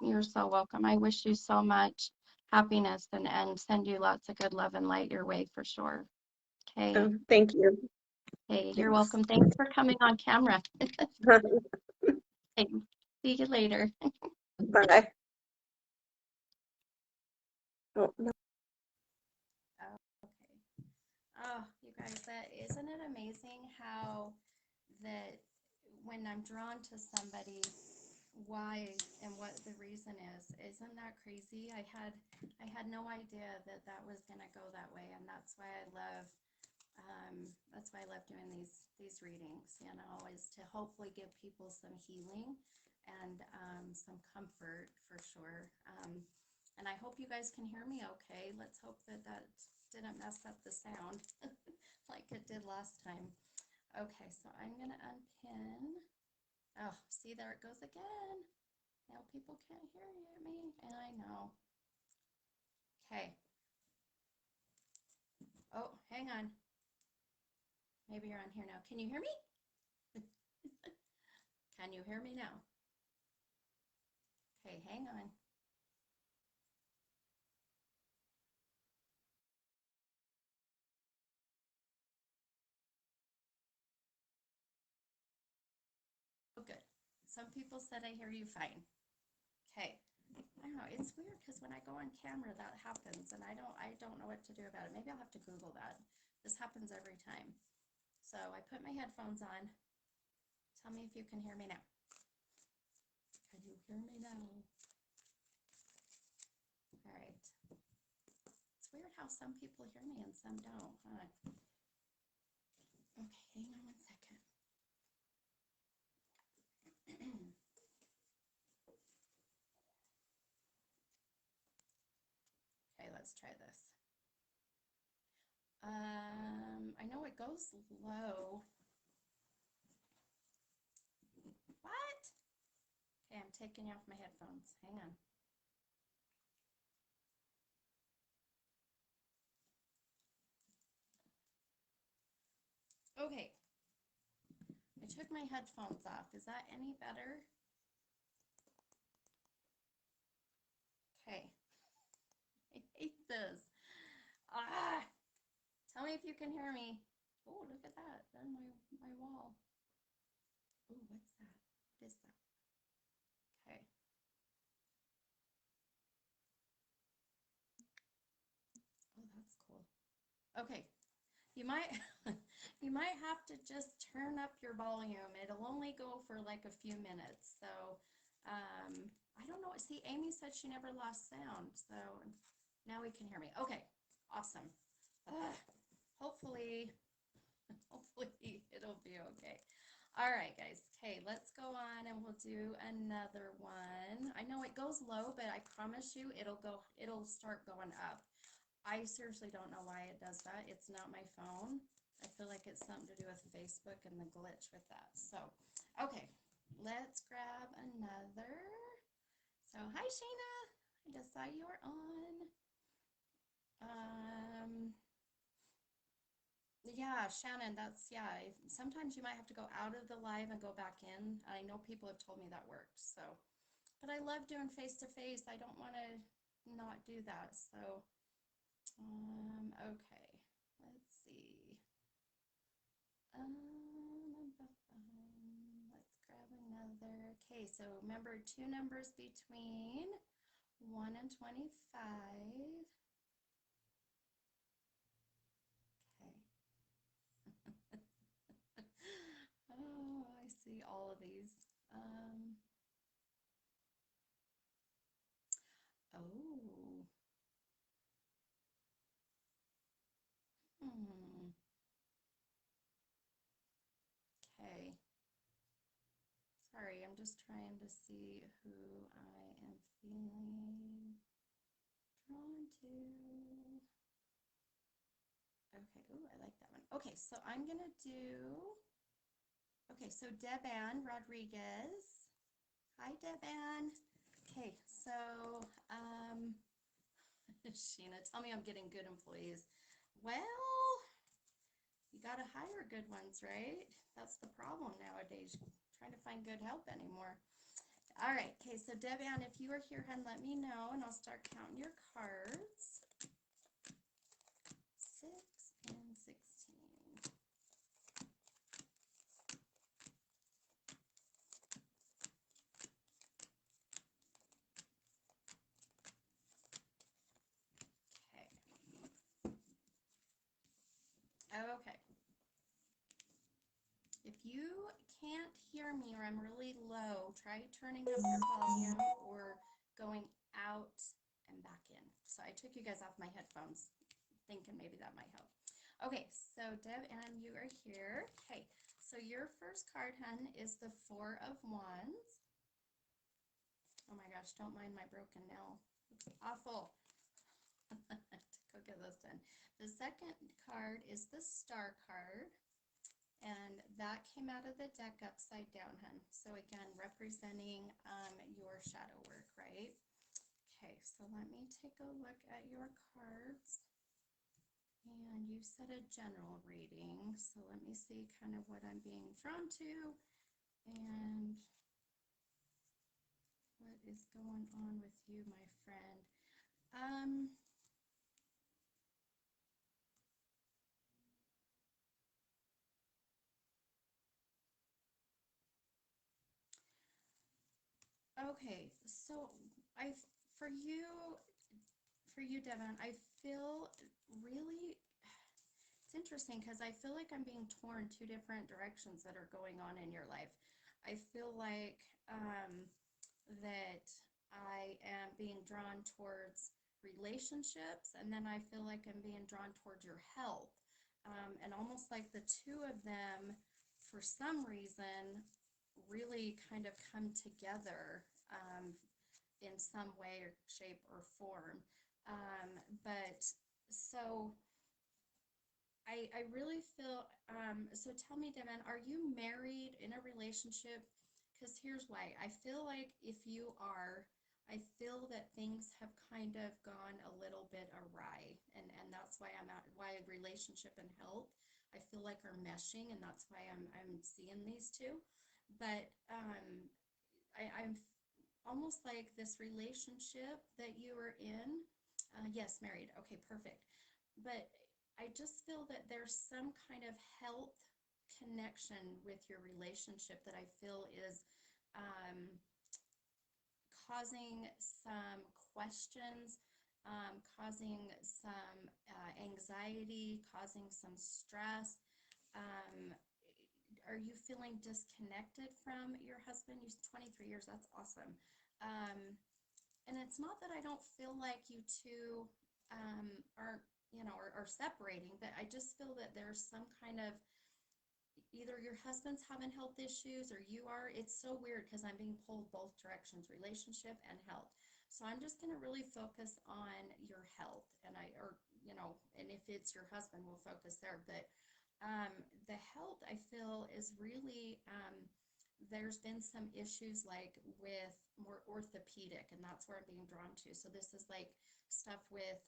[SPEAKER 1] you're so welcome. I wish you so much happiness and send you lots of good love and light your way for sure. Okay.
[SPEAKER 2] Thank you.
[SPEAKER 1] Hey, you're
[SPEAKER 2] Thanks.
[SPEAKER 1] welcome. Thanks for coming on camera. Okay, see you later.
[SPEAKER 2] Bye. Oh, no.
[SPEAKER 1] Oh, okay. Oh, you guys, that isn't it amazing how that when I'm drawn to somebody, why and what the reason is. Isn't that crazy? I had no idea that that was gonna go that way, and that's why I love doing these readings. Is to hopefully give people some healing and some comfort for sure. And I hope you guys can hear me okay. Let's hope that didn't mess up the sound like it did last time. Okay, so I'm gonna unpin. Oh, see, there it goes again. Now people can't hear me, and I know. Okay. Oh, hang on. Maybe you're on here now. Can you hear me? Can you hear me now? Okay, hang on. Oh, good. Some people said I hear you fine. Okay. I don't know. It's weird because when I go on camera, that happens, and I don't know what to do about it. Maybe I'll have to Google that. This happens every time. So I put my headphones on. Tell me if you can hear me now. Can you hear me now? All right. It's weird how some people hear me and some don't, huh? Okay, hang on 1 second. Okay, let's try this. I know it goes low. What? Okay, I'm taking off my headphones. Hang on. Okay, I took my headphones off. Is that any better? Okay. I hate this. Ah! Tell me if you can hear me. Oh, look at that. There's my wall. Oh, what's that? What is that? Okay. Oh, that's cool. Okay. You might You might have to just turn up your volume. It'll only go for like a few minutes. So, I don't know. See, Amy said she never lost sound. So now we can hear me. Okay, awesome. Hopefully, hopefully it'll be okay. All right, guys. Okay, let's go on and we'll do another one. I know it goes low, but I promise you it'll start going up. I seriously don't know why it does that. It's not my phone. I feel like it's something to do with Facebook and the glitch with that. So, okay, let's grab another. So, hi, Shayna. I just saw you were on. Yeah, Shannon, yeah, sometimes you might have to go out of the live and go back in. I know people have told me that works. So, but I love doing face to face. I don't want to not do that. So, okay, let's see. Let's grab another. Okay, so remember two numbers between 1 and 25. Okay. Oh, I see all of these. Oh. Hmm. Okay. Sorry, I'm just trying to see who I am feeling drawn to. Okay, ooh, I like that one. Okay, so I'm gonna do, okay, so Deban Rodriguez. Hi, Deban. Okay, so, Sheena, tell me I'm getting good employees. Well, you gotta hire good ones, right? That's the problem nowadays, trying to find good help anymore. All right, okay, so Deban, if you are here, hun, let me know, and I'll start counting your cards. 6 and 16. Okay. Okay. If you can't hear me or I'm really low, try turning up your volume or going out and back in. So I took you guys off my headphones, thinking maybe that might help. Okay, so Deb and you are here. Okay, so your first card, hun, is the Four of Wands. Oh my gosh, don't mind my broken nail. It's awful. To go get this done. The second card is the Star card. And that came out of the deck upside down, hun. So again, representing your shadow work, right? Okay, so let me take a look at your cards. And you said a general reading. So let me see kind of what I'm being drawn to and what is going on with you, my friend. Okay, so for you, Devin, I feel really, it's interesting because I feel like I'm being torn two different directions that are going on in your life. I feel like that I am being drawn towards relationships, and then I feel like I'm being drawn towards your health. And almost like the two of them, for some reason, really kind of come together in some way or shape or form. But so I really feel, so tell me, Devin, are you married in a relationship? Because here's why. I feel like if you are, I feel that things have kind of gone a little bit awry. And that's why why relationship and health, I feel like are meshing, and that's why I'm seeing these two. But I'm almost like this relationship that you are in. Yes, married. Okay, perfect. But I just feel that there's some kind of health connection with your relationship that I feel is um, causing some questions, causing some anxiety, causing some stress. Um, are you feeling disconnected from your husband? You're 23 years, that's awesome. And it's not that I don't feel like you two aren't, are separating, but I just feel that there's some kind of either your husband's having health issues or you are. It's so weird because I'm being pulled both directions, relationship and health. So I'm just going to really focus on your health and if it's your husband, we'll focus there. But the health I feel is really, there's been some issues like with more orthopedic, and that's where I'm being drawn to. So this is like stuff with,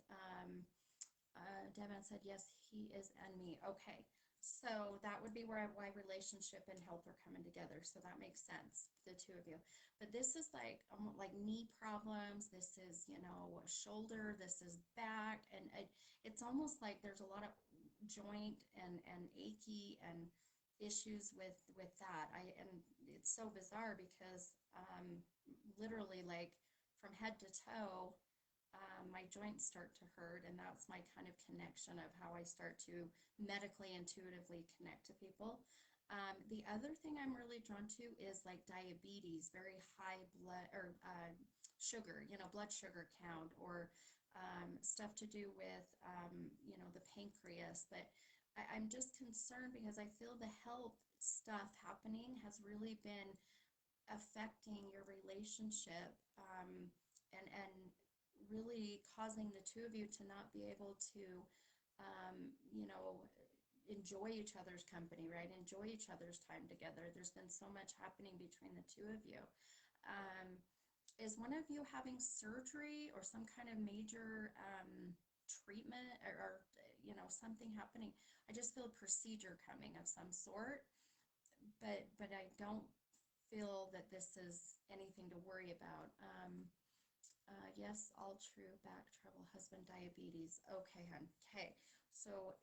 [SPEAKER 1] Devin said, yes, he is and me. Okay. So that would be why relationship and health are coming together. So that makes sense, the two of you. But this is like knee problems. This is, shoulder. This is back. And it's almost like there's a lot of joint and achy and issues with that. And it's so bizarre because literally like from head to toe, my joints start to hurt, and that's my kind of connection of how I start to medically intuitively connect to people. The other thing I'm really drawn to is like diabetes, very high blood or sugar, blood sugar count, or stuff to do with the pancreas. But I'm just concerned because I feel the health stuff happening has really been affecting your relationship, and really causing the two of you to not be able to, um, you know, enjoy each other's company, right? Enjoy each other's time together. There's been so much happening between the two of you. Um, is one of you having surgery or some kind of major treatment, or something happening? I just feel a procedure coming of some sort, but I don't feel that this is anything to worry about. Yes, all true. Back trouble, husband, diabetes. Okay, hon. Okay. So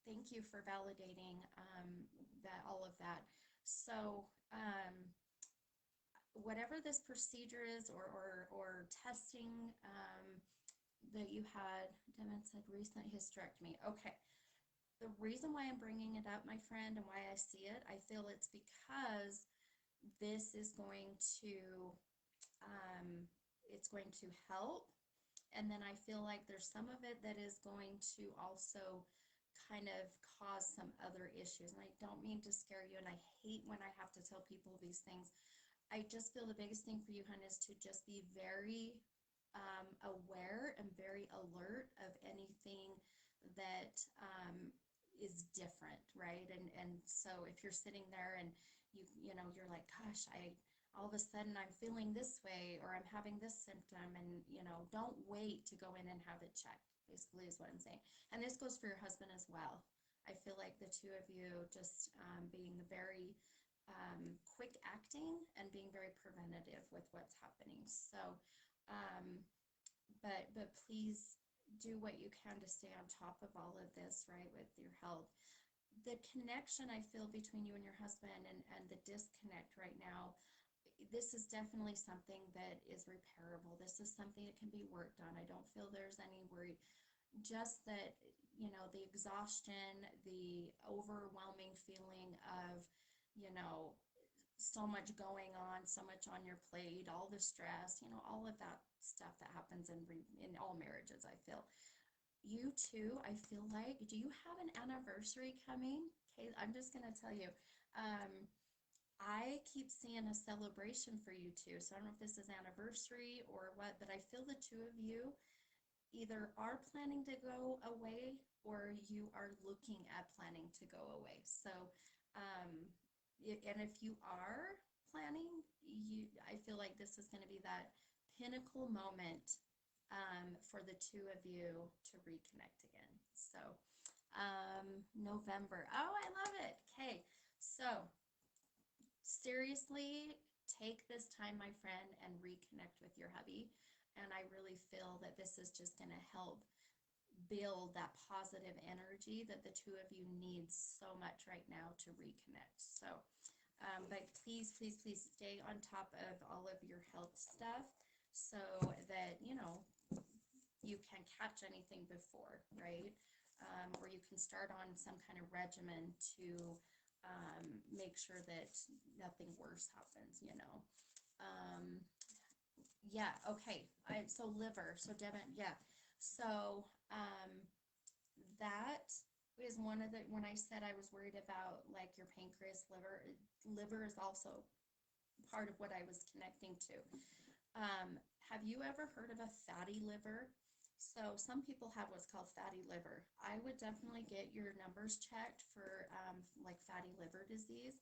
[SPEAKER 1] thank you for validating that, all of that. So whatever this procedure is, or testing that you had, Devin said recent hysterectomy. Okay. The reason why I'm bringing it up, my friend, and why I see it, I feel it's because this is going to it's going to help. And then I feel like there's some of it that is going to also kind of cause some other issues. And I don't mean to scare you, and I hate when I have to tell people these things. I just feel the biggest thing for you, hun, is to just be very aware and very alert of anything that is different, right? And so if you're sitting there and you're like, gosh, I all of a sudden I'm feeling this way, or I'm having this symptom, and don't wait to go in and have it checked, basically is what I'm saying. And this goes for your husband as well. I feel like the two of you just being very quick acting and being very preventative with what's happening. So um, but please do what you can to stay on top of all of this, right, with your health. The connection I feel between you and your husband, and the disconnect right now, this is definitely something that is repairable. This is something that can be worked on. I don't feel there's any worry. Just that, the exhaustion, the overwhelming feeling of, you know, so much going on, so much on your plate, all the stress, all of that stuff that happens in all marriages, I feel. You too, I feel like, do you have an anniversary coming? Okay, I'm just gonna tell you. Um, I keep seeing a celebration for you two. So I don't know if this is anniversary or what, but I feel the two of you either are planning to go away, or you are looking at planning to go away. So, um, and if you are planning, I feel like this is going to be that pinnacle moment for the two of you to reconnect again. So, November. Oh, I love it. Okay. So, seriously, take this time, my friend, and reconnect with your hubby. And I really feel that this is just going to help build that positive energy that the two of you need so much right now to reconnect. So, but please, please, please stay on top of all of your health stuff so that, you can catch anything before, right? or you can start on some kind of regimen to make sure that nothing worse happens, you know. Yeah, okay. So liver. So Devin, yeah. So that is one of the, when I said I was worried about like your pancreas, liver is also part of what I was connecting to. Have you ever heard of a fatty liver? So some people have what's called fatty liver. I would definitely get your numbers checked for like fatty liver disease.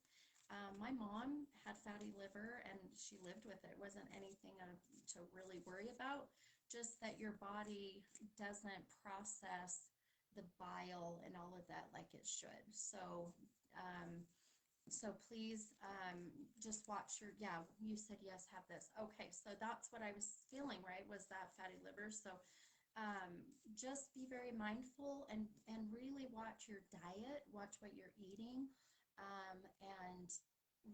[SPEAKER 1] My mom had fatty liver and she lived with it. It wasn't anything to really worry about, just that your body doesn't process the bile and all of that like it should. So please just watch your, yeah, you said yes, have this. Okay, so that's what I was feeling, right, was that fatty liver. So just be very mindful and really watch your diet, watch what you're eating, and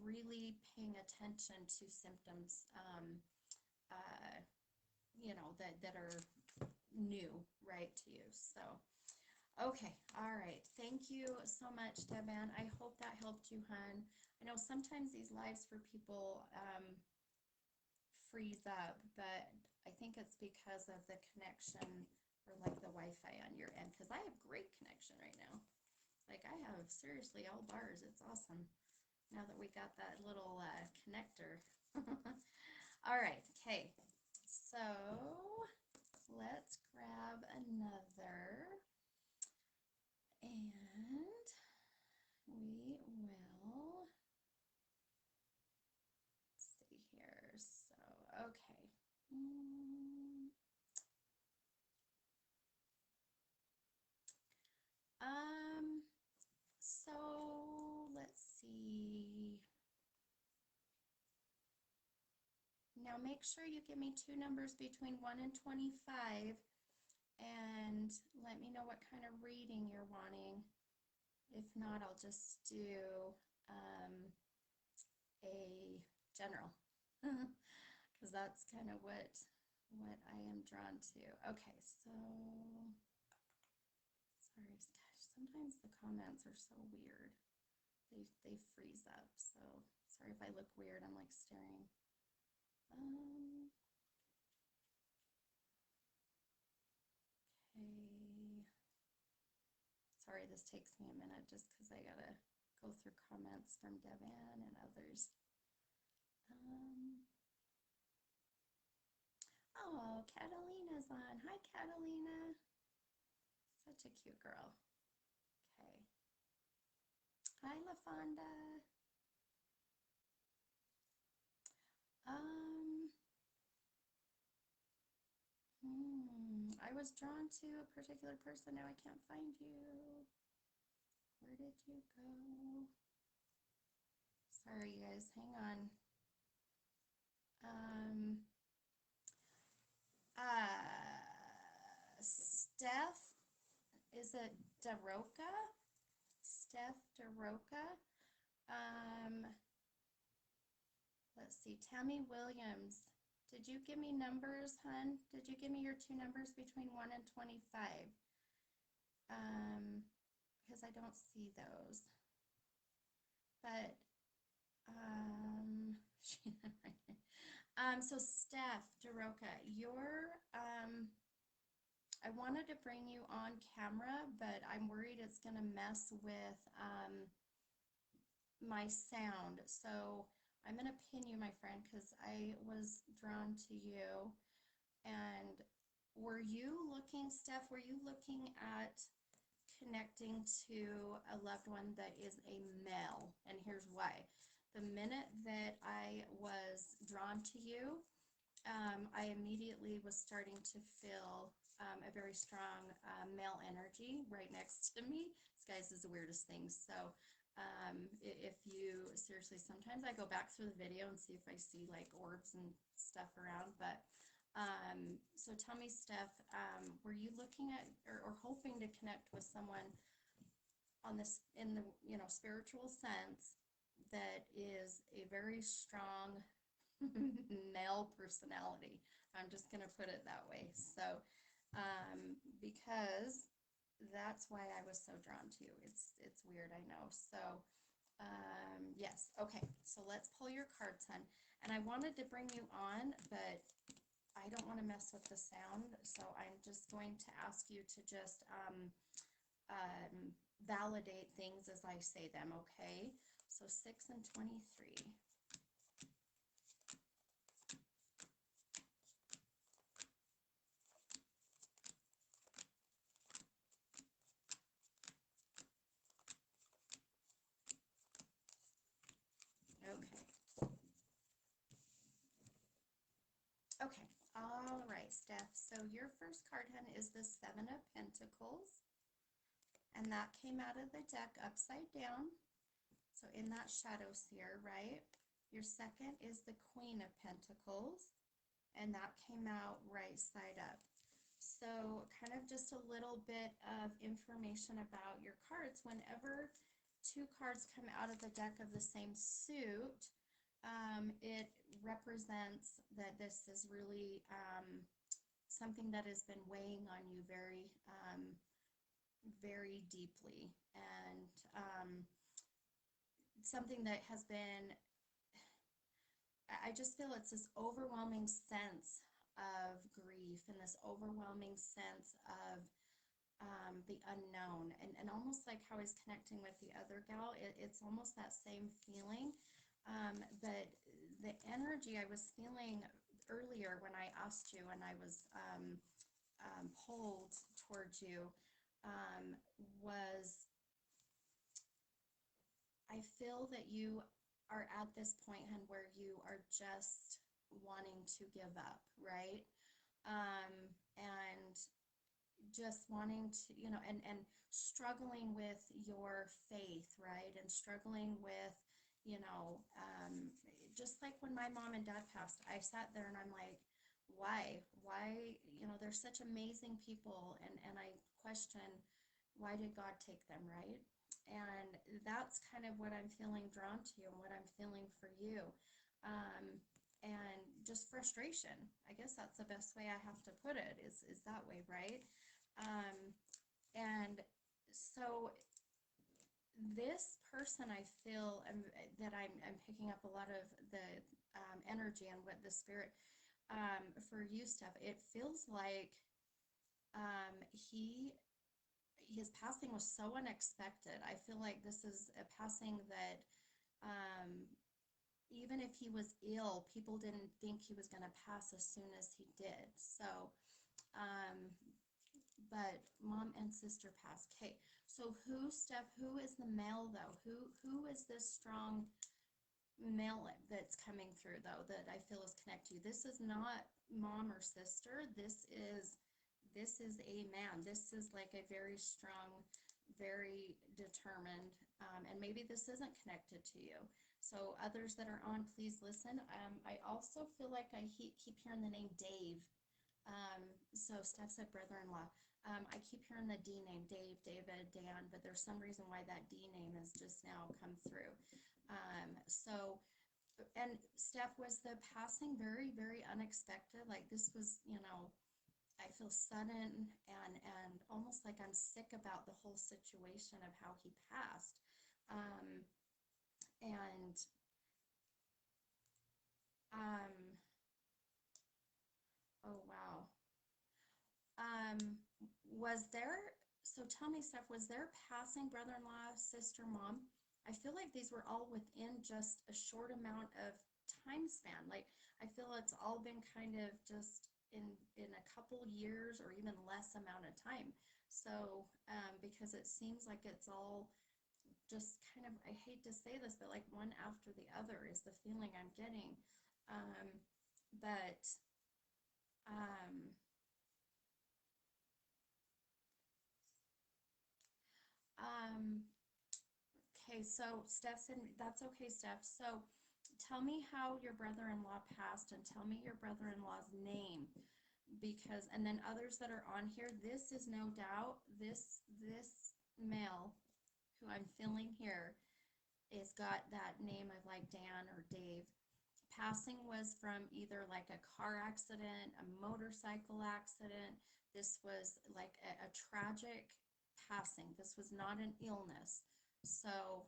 [SPEAKER 1] really paying attention to symptoms, uh, that are new, right, to you. So okay, all right. Thank you so much, Devan. I hope that helped you, hun. I know sometimes these lives for people freeze up, but I think it's because of the connection or like the Wi-Fi on your end, because I have great connection right now. Like I have seriously all bars. It's awesome now that we got that little connector. All right, okay. So let's grab another. And we will see here. So, okay. Mm, Um, so let's see. Now make sure you give me two numbers between 1 and 25 and let me know what kind of reading you're wanting. If not, I'll just do a general because that's kind of what I am drawn to. Okay, so sorry, gosh, sometimes the comments are so weird. They freeze up. So sorry if I look weird. I'm like staring. Okay. Sorry, this takes me a minute just because I gotta go through comments from Devan and others. Oh, Catalina's on. Hi, Catalina. Such a cute girl. Okay. Hi, LaFonda. Um, I was drawn to a particular person. Now I can't find you. Where did you go? Sorry, you guys. Hang on. Um, Steph, is it Daroka? Steph Daroka. Um, let's see. Tammy Williams. Did you give me numbers, hun? Did you give me your two numbers between 1 and 25? Because I don't see those. But, so Steph Daroka, I wanted to bring you on camera, but I'm worried it's going to mess with my sound. So I'm going to pin you, my friend, because I was drawn to you. And were you looking, Steph, were you looking at connecting to a loved one that is a male? And here's why. The minute that I was drawn to you, I immediately was starting to feel a very strong male energy right next to me. This guy's is the weirdest thing. So if you seriously, sometimes I go back through the video and see if I see like orbs and stuff around. But so tell me, Steph, were you looking at or hoping to connect with someone on this in the spiritual sense that is a very strong male personality? I'm just going to put it that way. So because that's why I was so drawn to you. It's weird, I know. So yes, okay. So let's pull your cards, hun. And I wanted to bring you on, but I don't want to mess with the sound, so I'm just going to ask you to just validate things as I say them, okay? So 6 and 23. Okay. Okay. All right, Steph. So your first card, hun, is the Seven of Pentacles. And that came out of the deck upside down. So in that shadow sphere, right? Your second is the Queen of Pentacles. And that came out right side up. So kind of just a little bit of information about your cards. Whenever two cards come out of the deck of the same suit, it represents that this is really something that has been weighing on you very deeply, and something that has been, I just feel it's this overwhelming sense of grief and this overwhelming sense of the unknown, and almost like how he's connecting with the other gal, it's almost that same feeling. But the energy I was feeling earlier when I asked you and I was pulled towards you was, I feel that you are at this point, hun, where you are just wanting to give up, right? And just wanting to, and struggling with your faith, right? And struggling with, you know, just like when my mom and dad passed, I sat there and I'm like, why, they're such amazing people. And I question, why did God take them, right? And that's kind of what I'm feeling drawn to and what I'm feeling for you. And just frustration. I guess that's the best way I have to put it, is that way, right? Um, and so this person, I feel that I'm picking up a lot of the energy and what the spirit for you, Steph. It feels like his passing was so unexpected. I feel like this is a passing that um, even if he was ill, people didn't think he was going to pass as soon as he did. So um, but mom and sister passed. Okay, so Steph, who is the male though? Who is this strong male that's coming through though, that I feel is connected to you? This is not mom or sister. This is a man. This is like a very strong, very determined, and maybe this isn't connected to you. So others that are on, please listen. I also feel like I keep hearing the name Dave. So Steph said brother-in-law. I keep hearing the D name, Dave, David, Dan, but there's some reason why that D name has just now come through. So, and Steph, was the passing very, very unexpected? Like this was, I feel sudden and almost like I'm sick about the whole situation of how he passed. And um, oh wow. Um, was there, so tell me, Steph, was there passing brother-in-law, sister, mom? I feel like these were all within just a short amount of time span. Like I feel it's all been kind of just in a couple years or even less amount of time. So because it seems like it's all just kind of, I hate to say this, but like one after the other is the feeling I'm getting. Um, but um, um, Okay, so Steph said, that's okay, Steph. So tell me how your brother-in-law passed and tell me your brother-in-law's name, because, and then others that are on here, this is no doubt, this male who I'm feeling here is got that name of like Dan or Dave. Passing was from either like a car accident, a motorcycle accident. This was like a tragic passing. This was not an illness. So,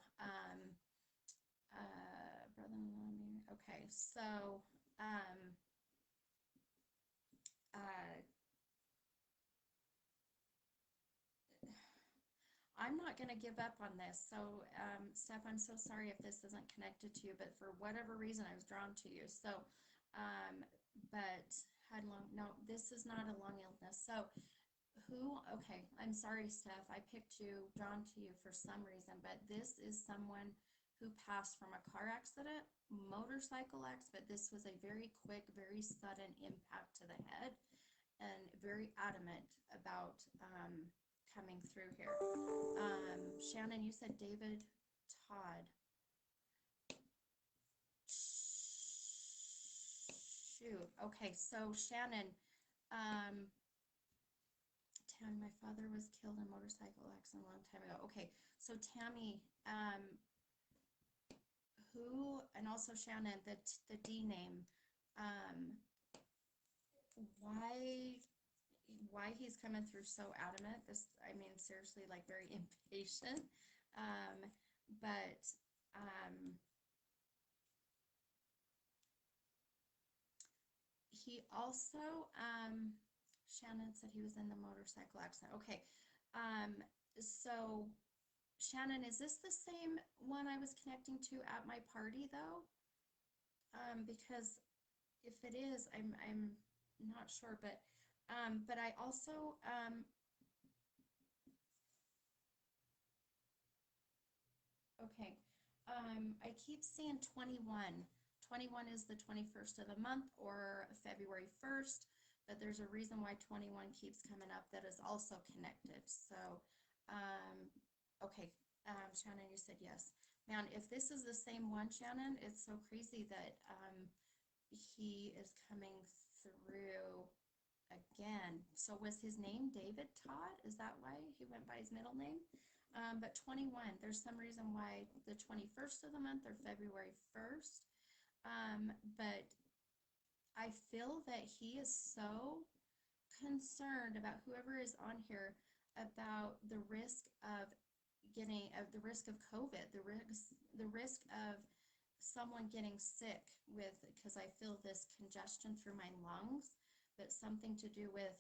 [SPEAKER 1] brother-in-law, okay, so, uh, I'm not going to give up on this. So, Steph, I'm so sorry if this isn't connected to you, but for whatever reason, I was drawn to you. So, but had long, no, this is not a long illness. So, okay, I'm sorry, Steph. I picked you, drawn to you for some reason, but this is someone who passed from a car accident, motorcycle accident. This was a very quick, very sudden impact to the head, and very adamant about coming through here. Shannon, you said David Todd. Shoot. Okay, so Shannon, Tammy, my father was killed in a motorcycle accident a long time ago. Okay, so Tammy, who, and also Shannon, the D name, why he's coming through so adamant. This, I mean, seriously, like very impatient. But he also, Shannon said he was in the motorcycle accident. Okay. So Shannon, is this the same one I was connecting to at my party though? Because if it is, I'm not sure, but I also, okay. I keep seeing 21. 21 is the 21st of the month or February 1st, but there's a reason why 21 keeps coming up that is also connected. So, okay. Shannon, you said yes. Man, if this is the same one, Shannon, it's so crazy that he is coming through again. So was his name David Todd? Is that why he went by his middle name? But 21, there's some reason why the 21st of the month or February 1st. But I feel that he is so concerned about whoever is on here about the risk of the risk of COVID, the risk of someone getting sick with, because I feel this congestion through my lungs, but something to do with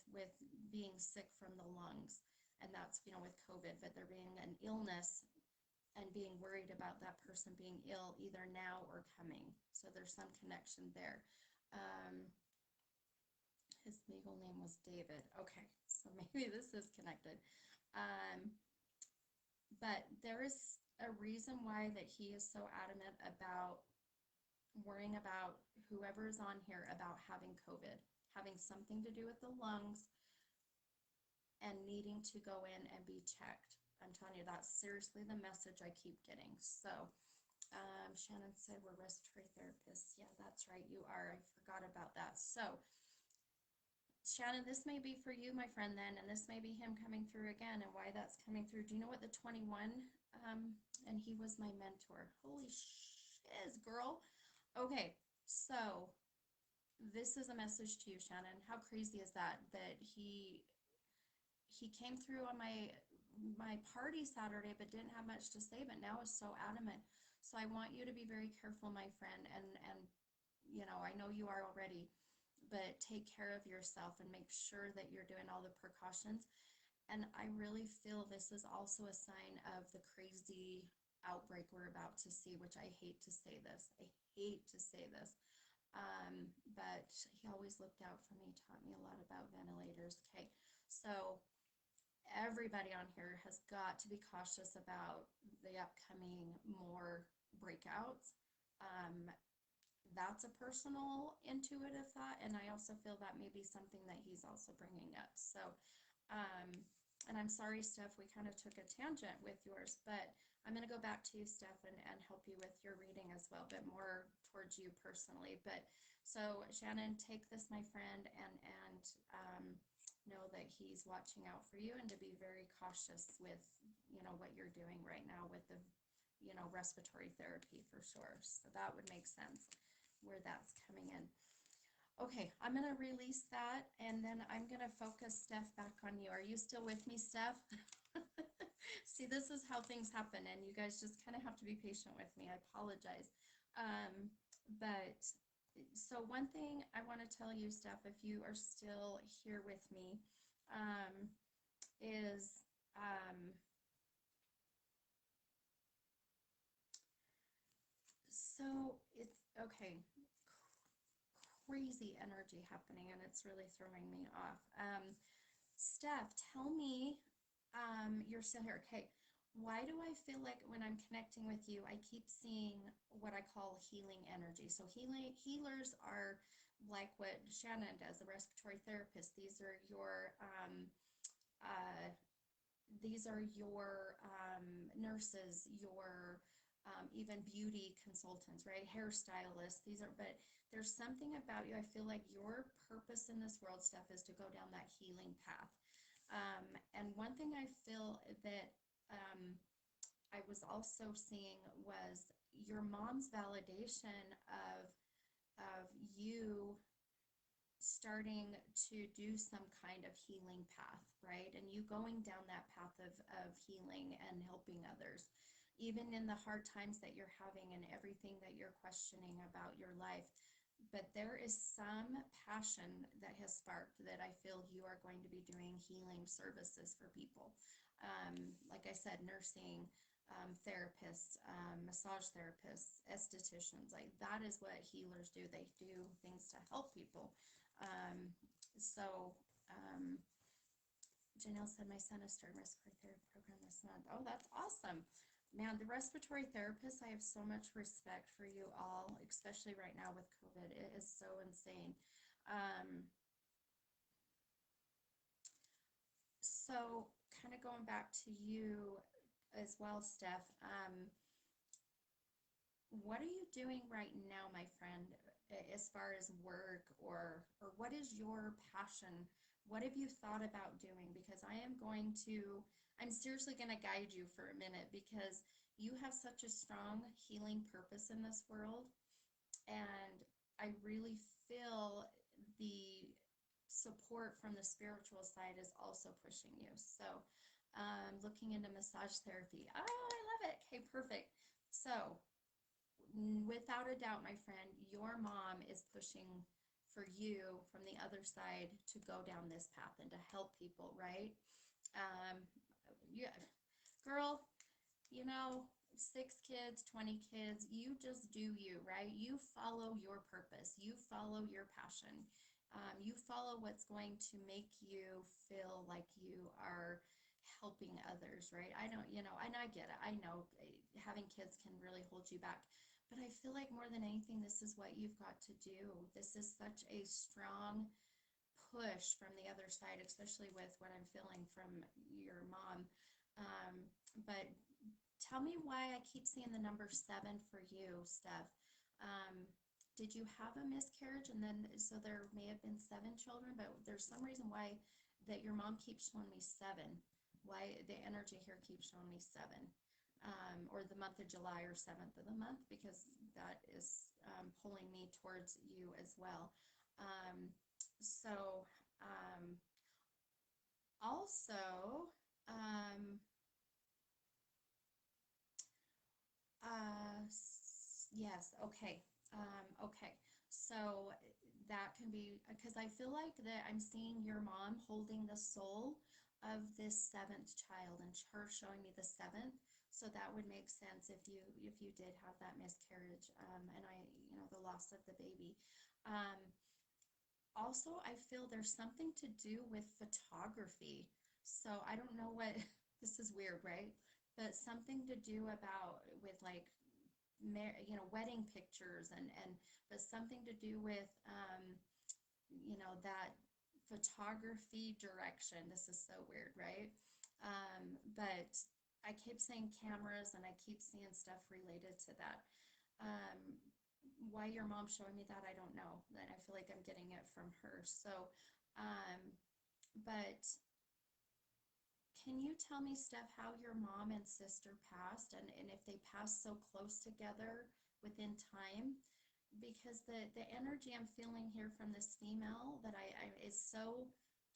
[SPEAKER 1] being sick from the lungs, and that's, you know, with COVID, but there being an illness and being worried about that person being ill either now or coming. So there's some connection there. His legal name was David. Okay, so maybe this is connected. But there is a reason why that he is so adamant about worrying about whoever is on here about having COVID, having something to do with the lungs and needing to go in and be checked. I'm telling you, that's seriously the message I keep getting. So, Shannon said we're respiratory therapists. Yeah, that's right. You are. I forgot about that. So, Shannon, this may be for you, my friend, then, and this may be him coming through again, and why that's coming through. Do you know what the 21, and he was my mentor. Holy shiz, girl. Okay, so this is a message to you, Shannon. How crazy is that, that he came through on my party Saturday, but didn't have much to say, but now is so adamant. So I want you to be very careful, my friend, and you know, I know you are already, but take care of yourself and make sure that you're doing all the precautions. And I really feel this is also a sign of the crazy outbreak we're about to see, which I hate to say this. I hate to say this. But he always looked out for me, taught me a lot about ventilators. Okay, so everybody on here has got to be cautious about the upcoming more breakouts. That's a personal intuitive thought, and I also feel that may be something that he's also bringing up. So, and I'm sorry, Steph, we kind of took a tangent with yours, but I'm going to go back to you, Steph, and help you with your reading as well, but more towards you personally. But so, Shannon, take this, my friend, and know that he's watching out for you, and to be very cautious with, you know, what you're doing right now with the, you know, respiratory therapy for sure. So that would make sense where that's coming in. Okay, I'm going to release that, and then I'm going to focus Steph back on you. Are you still with me, Steph? See, this is how things happen, and you guys just kind of have to be patient with me. I apologize. But so one thing I want to tell you, Steph, if you are still here with me, is so it's okay. Crazy energy happening, and it's really throwing me off. Steph, tell me, you're still here. Okay. Why do I feel like when I'm connecting with you, I keep seeing what I call healing energy? So healers are like what Shannon does, the respiratory therapist. Uh, these are your nurses, your even beauty consultants, right? Hairstylists. But there's something about you. I feel like your purpose in this world, Steph, is to go down that healing path. And one thing I feel that I was also seeing was your mom's validation of you starting to do some kind of healing path, right? And you going down that path of healing and helping others, even in the hard times that you're having and everything that you're questioning about your life. But there is some passion that has sparked that I feel you are going to be doing healing services for people. Like I said, nursing, therapists, massage therapists, estheticians, like that is what healers do. They do things to help people. Um, so, Janelle said my son is starting respiratory therapy program this month. Oh, that's awesome. Man, the respiratory therapists, I have so much respect for you all, especially right now with COVID. It is so insane. So kind of going back to you as well, Steph, what are you doing right now, my friend, as far as work or what is your passion? What have you thought about doing? Because I'm seriously going to guide you for a minute because you have such a strong healing purpose in this world. And I really feel the support from the spiritual side is also pushing you. So, looking into massage therapy. Oh, I love it. Okay, perfect. So, without a doubt, my friend, your mom is pushing for you from the other side to go down this path and to help people, right? Um, yeah, girl, 6 kids, 20 kids, you just do you, right? You follow your purpose, you follow your passion, you follow what's going to make you feel like you are helping others, right? I don't, and I get it. I know having kids can really hold you back, but I feel like more than anything, this is what you've got to do. This is such a strong push from the other side, especially with what I'm feeling from your mom. But tell me why I keep seeing the number 7 for you, Steph. Um, did you have a miscarriage and then so there may have been 7 children, but there's some reason why that your mom keeps showing me 7. Why the energy here keeps showing me 7. Or the month of July or 7th of the month, because that is pulling me towards you as well. Um, so, also, um, yes, okay. Okay. So that can be because I feel like that I'm seeing your mom holding the soul of this 7th child and her showing me the 7th. So that would make sense if you did have that miscarriage, and the loss of the baby. Um, Also, I feel there's something to do with photography. So I don't know what this is weird, right? But something to do about with like wedding pictures and but something to do with that photography direction. This is so weird, right? But I keep saying cameras and I keep seeing stuff related to that. Um, why your mom's showing me that, I don't know. Then I feel like I'm getting it from her. So, um, but can you tell me, Steph, how your mom and sister passed and if they passed so close together within time? Because the energy I'm feeling here from this female that I is so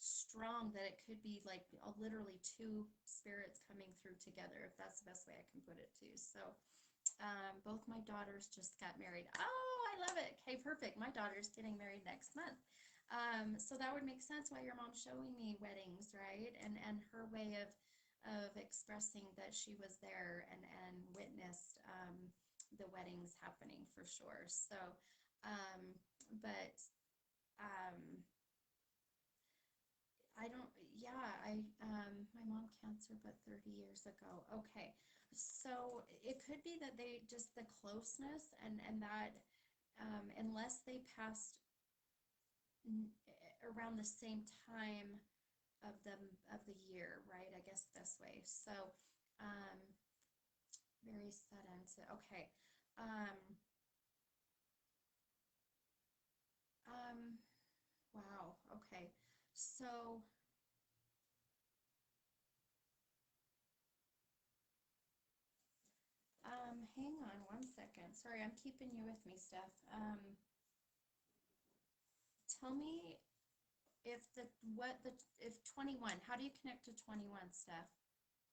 [SPEAKER 1] strong that it could be like literally two spirits coming through together, if that's the best way I can put it too. So both my daughters just got married. Oh, I love it. Okay, perfect. My daughter's getting married next month. So that would make sense why your mom's showing me weddings, right? And her way of expressing that she was there and witnessed the weddings happening for sure. So, but um, I don't, yeah, my mom cancer, but 30 years ago. Okay. So it could be that they just the closeness and that, unless they passed around the same time of the year, right? I guess this way. So, um, very sudden. So, okay. Um, um, wow. Okay. So, hang on one second. Sorry, I'm keeping you with me, Steph. Tell me if the what the if 21, how do you connect to 21, Steph,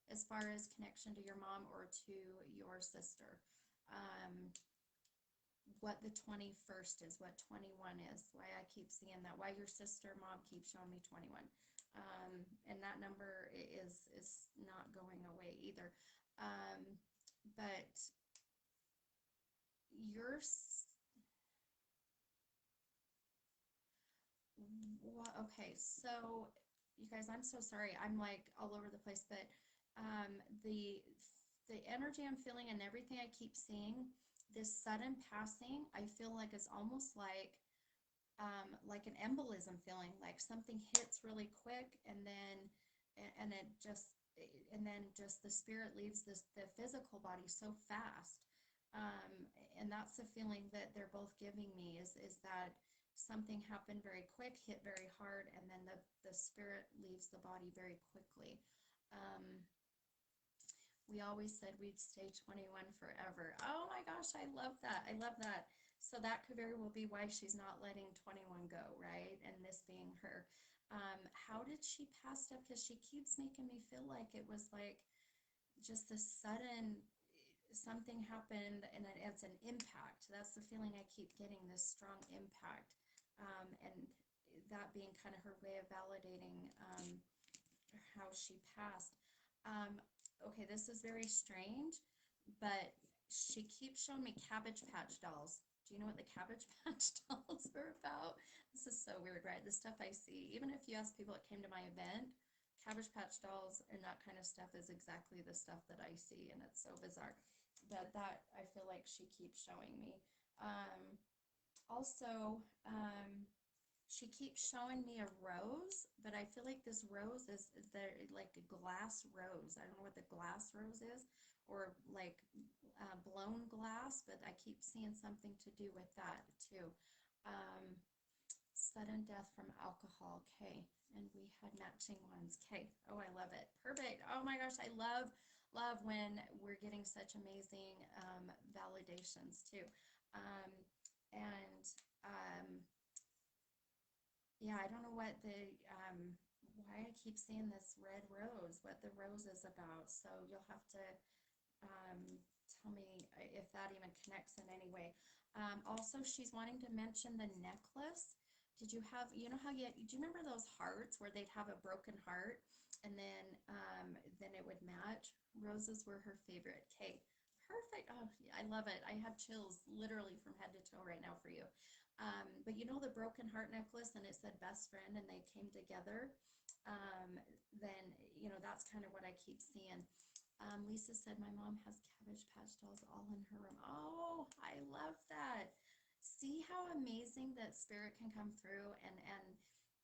[SPEAKER 1] as far as connection to your mom or to your sister? Um, what the 21st is, what 21 is, why I keep seeing that, why your sister mom keeps showing me 21. And that number is not going away either. But your okay, so you guys, I'm so sorry. I'm like all over the place, but um, the the energy I'm feeling and everything I keep seeing, this sudden passing, I feel like it's almost like an embolism feeling, like something hits really quick and it just and then just the spirit leaves the physical body so fast. And that's the feeling that they're both giving me is that something happened very quick, hit very hard, and then the spirit leaves the body very quickly. Um, we always said we'd stay 21 forever. Oh my gosh, I love that. I love that. So that could very well be why she's not letting 21 go, right? And this being her. How did she pass up? Because she keeps making me feel like it was like just a sudden something happened and it's an impact. That's the feeling I keep getting, this strong impact. And that being kind of her way of validating how she passed. Um, okay, this is very strange, but she keeps showing me Cabbage Patch dolls. Do you know what the Cabbage Patch dolls are about? This is so weird, right? The stuff I see, even if you ask people that came to my event, Cabbage Patch dolls and that kind of stuff is exactly the stuff that I see, and it's so bizarre. But that I feel like she keeps showing me. Also, she keeps showing me a rose, but I feel like this rose is the like a glass rose. I don't know what the glass rose is, or like blown glass, but I keep seeing something to do with that too. Um, Sudden death from alcohol. Okay, and we had matching ones. Okay. Oh, I love it. Perfect. Oh my gosh, I love when we're getting such amazing validations too. Um, and yeah, I don't know what why I keep seeing this red rose, what the rose is about. So you'll have to um, tell me if that even connects in any way. Also, she's wanting to mention the necklace. Did you have, you know how do you remember those hearts where they'd have a broken heart and then it would match? Roses were her favorite. Okay, perfect. Oh, yeah, I love it. I have chills literally from head to toe right now for you. But you know the broken heart necklace and it said best friend and they came together. Then, you know, that's kind of what I keep seeing. Lisa said my mom has Cabbage Patch dolls all in her room. Oh, I love that. See how amazing that spirit can come through and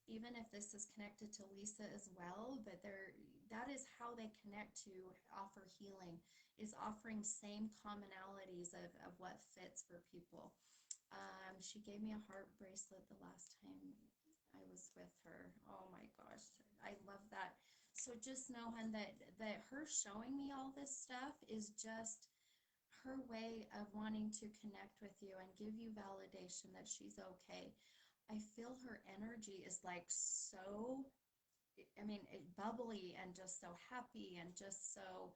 [SPEAKER 1] even if this is connected to Lisa as well, but that is how they connect to offer healing, is offering same commonalities of what fits for people. She gave me a heart bracelet the last time I was with her. Oh my gosh, I love that. So just know, hun, that her showing me all this stuff is just her way of wanting to connect with you and give you validation that she's okay. I feel her energy is like so I mean, bubbly and just so happy and just so,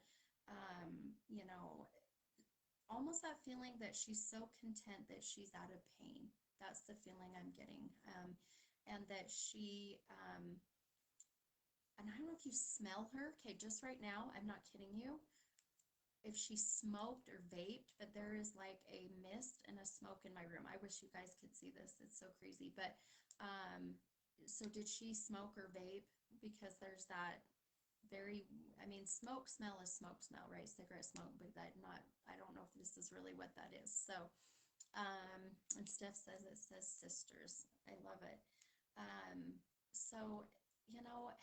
[SPEAKER 1] you know, almost that feeling that she's so content that she's out of pain. That's the feeling I'm getting. And that and I don't know if you smell her. Okay, just right now, I'm not kidding you. If she smoked or vaped, but there is like a mist and a smoke in my room. I wish you guys could see this. It's so crazy. But so did she smoke or vape? Because there's that very, I mean, smoke smell is smoke smell, right? Cigarette smoke, but that not, I don't know if this is really what that is. So, and Steph says it says sisters. I love it. So, you know,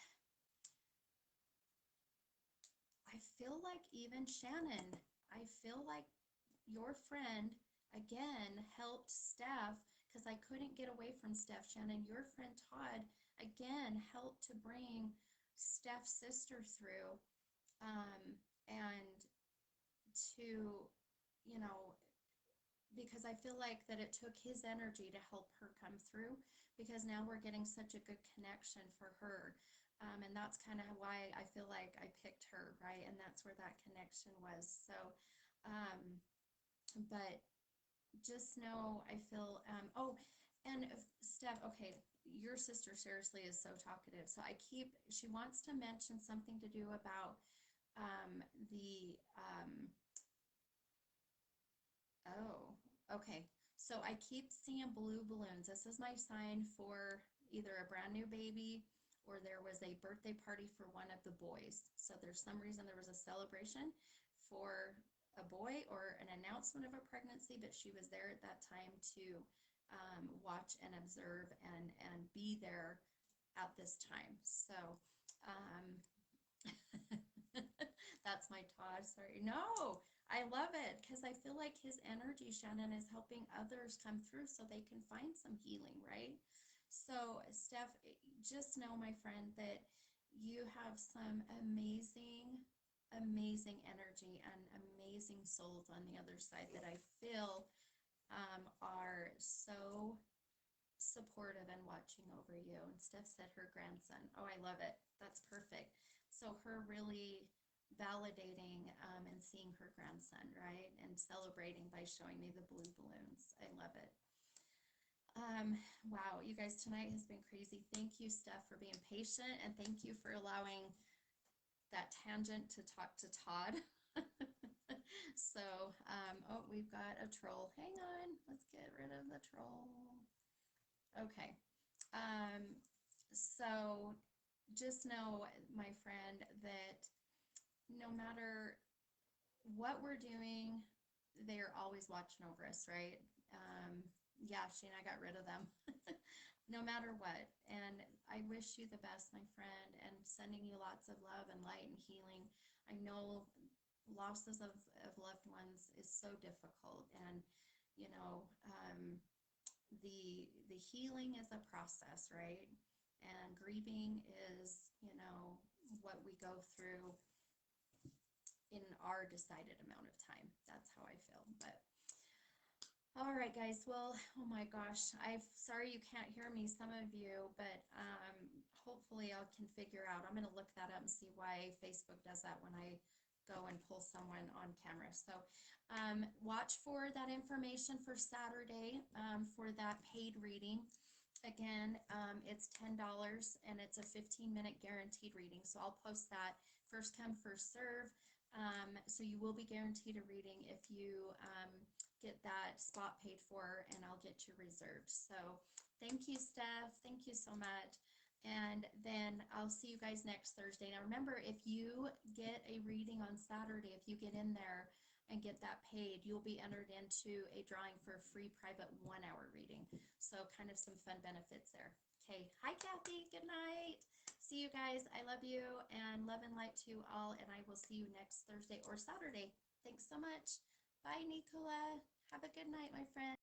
[SPEAKER 1] I feel like even Shannon, I feel like your friend again helped Steph because I couldn't get away from Steph. Shannon, your friend Todd again helped to bring Steph's sister through, and to, you know, because I feel like that it took his energy to help her come through because now we're getting such a good connection for her. And that's kind of why I feel like I picked her, right? And that's where that connection was. So, um, but just know I feel, oh, and if, Steph, okay, your sister seriously is so talkative. So she wants to mention something to do about the, oh, okay. So I keep seeing blue balloons. This is my sign for either a brand new baby or there was a birthday party for one of the boys. So there's some reason there was a celebration for a boy or an announcement of a pregnancy, but she was there at that time to watch and observe and be there at this time. So um, that's my Todd. Sorry. No, I love it because I feel like his energy, Shannon, is helping others come through so they can find some healing, right? So, Steph, just know, my friend, that you have some amazing, amazing energy and amazing souls on the other side that I feel are so supportive and watching over you. And Steph said her grandson. Oh, I love it. That's perfect. So her really validating and seeing her grandson, right? And celebrating by showing me the blue balloons. I love it. Wow, you guys, tonight has been crazy. Thank you, Steph, for being patient, and thank you for allowing that tangent to talk to Todd. So, oh, we've got a troll. Hang on, let's get rid of the troll. Okay. Um, so just know, my friend, that no matter what we're doing, they're always watching over us, right? Yeah, Shane, I got rid of them. No matter what. And I wish you the best, my friend, and sending you lots of love and light and healing. I know losses of loved ones is so difficult, and you know, the healing is a process, right? And grieving is, you know, what we go through in our decided amount of time. That's how I feel. But all right, guys. Well, oh my gosh, I'm sorry you can't hear me, some of you, but hopefully I can figure out. I'm going to look that up and see why Facebook does that when I go and pull someone on camera. So watch for that information for Saturday for that paid reading. Again, it's $10 and it's a 15-minute guaranteed reading. So I'll post that first come, first serve. So you will be guaranteed a reading if you get that spot paid for, and I'll get you reserved. So thank you, Steph. Thank you so much. And then I'll see you guys next Thursday. Now remember, if you get a reading on Saturday, if you get in there and get that paid, you'll be entered into a drawing for a free private 1-hour reading. So kind of some fun benefits there. Okay. Hi, Kathy. Good night. See you guys. I love you, and love and light to you all. And I will see you next Thursday or Saturday. Thanks so much. Bye, Nicola. Have a good night, my friend.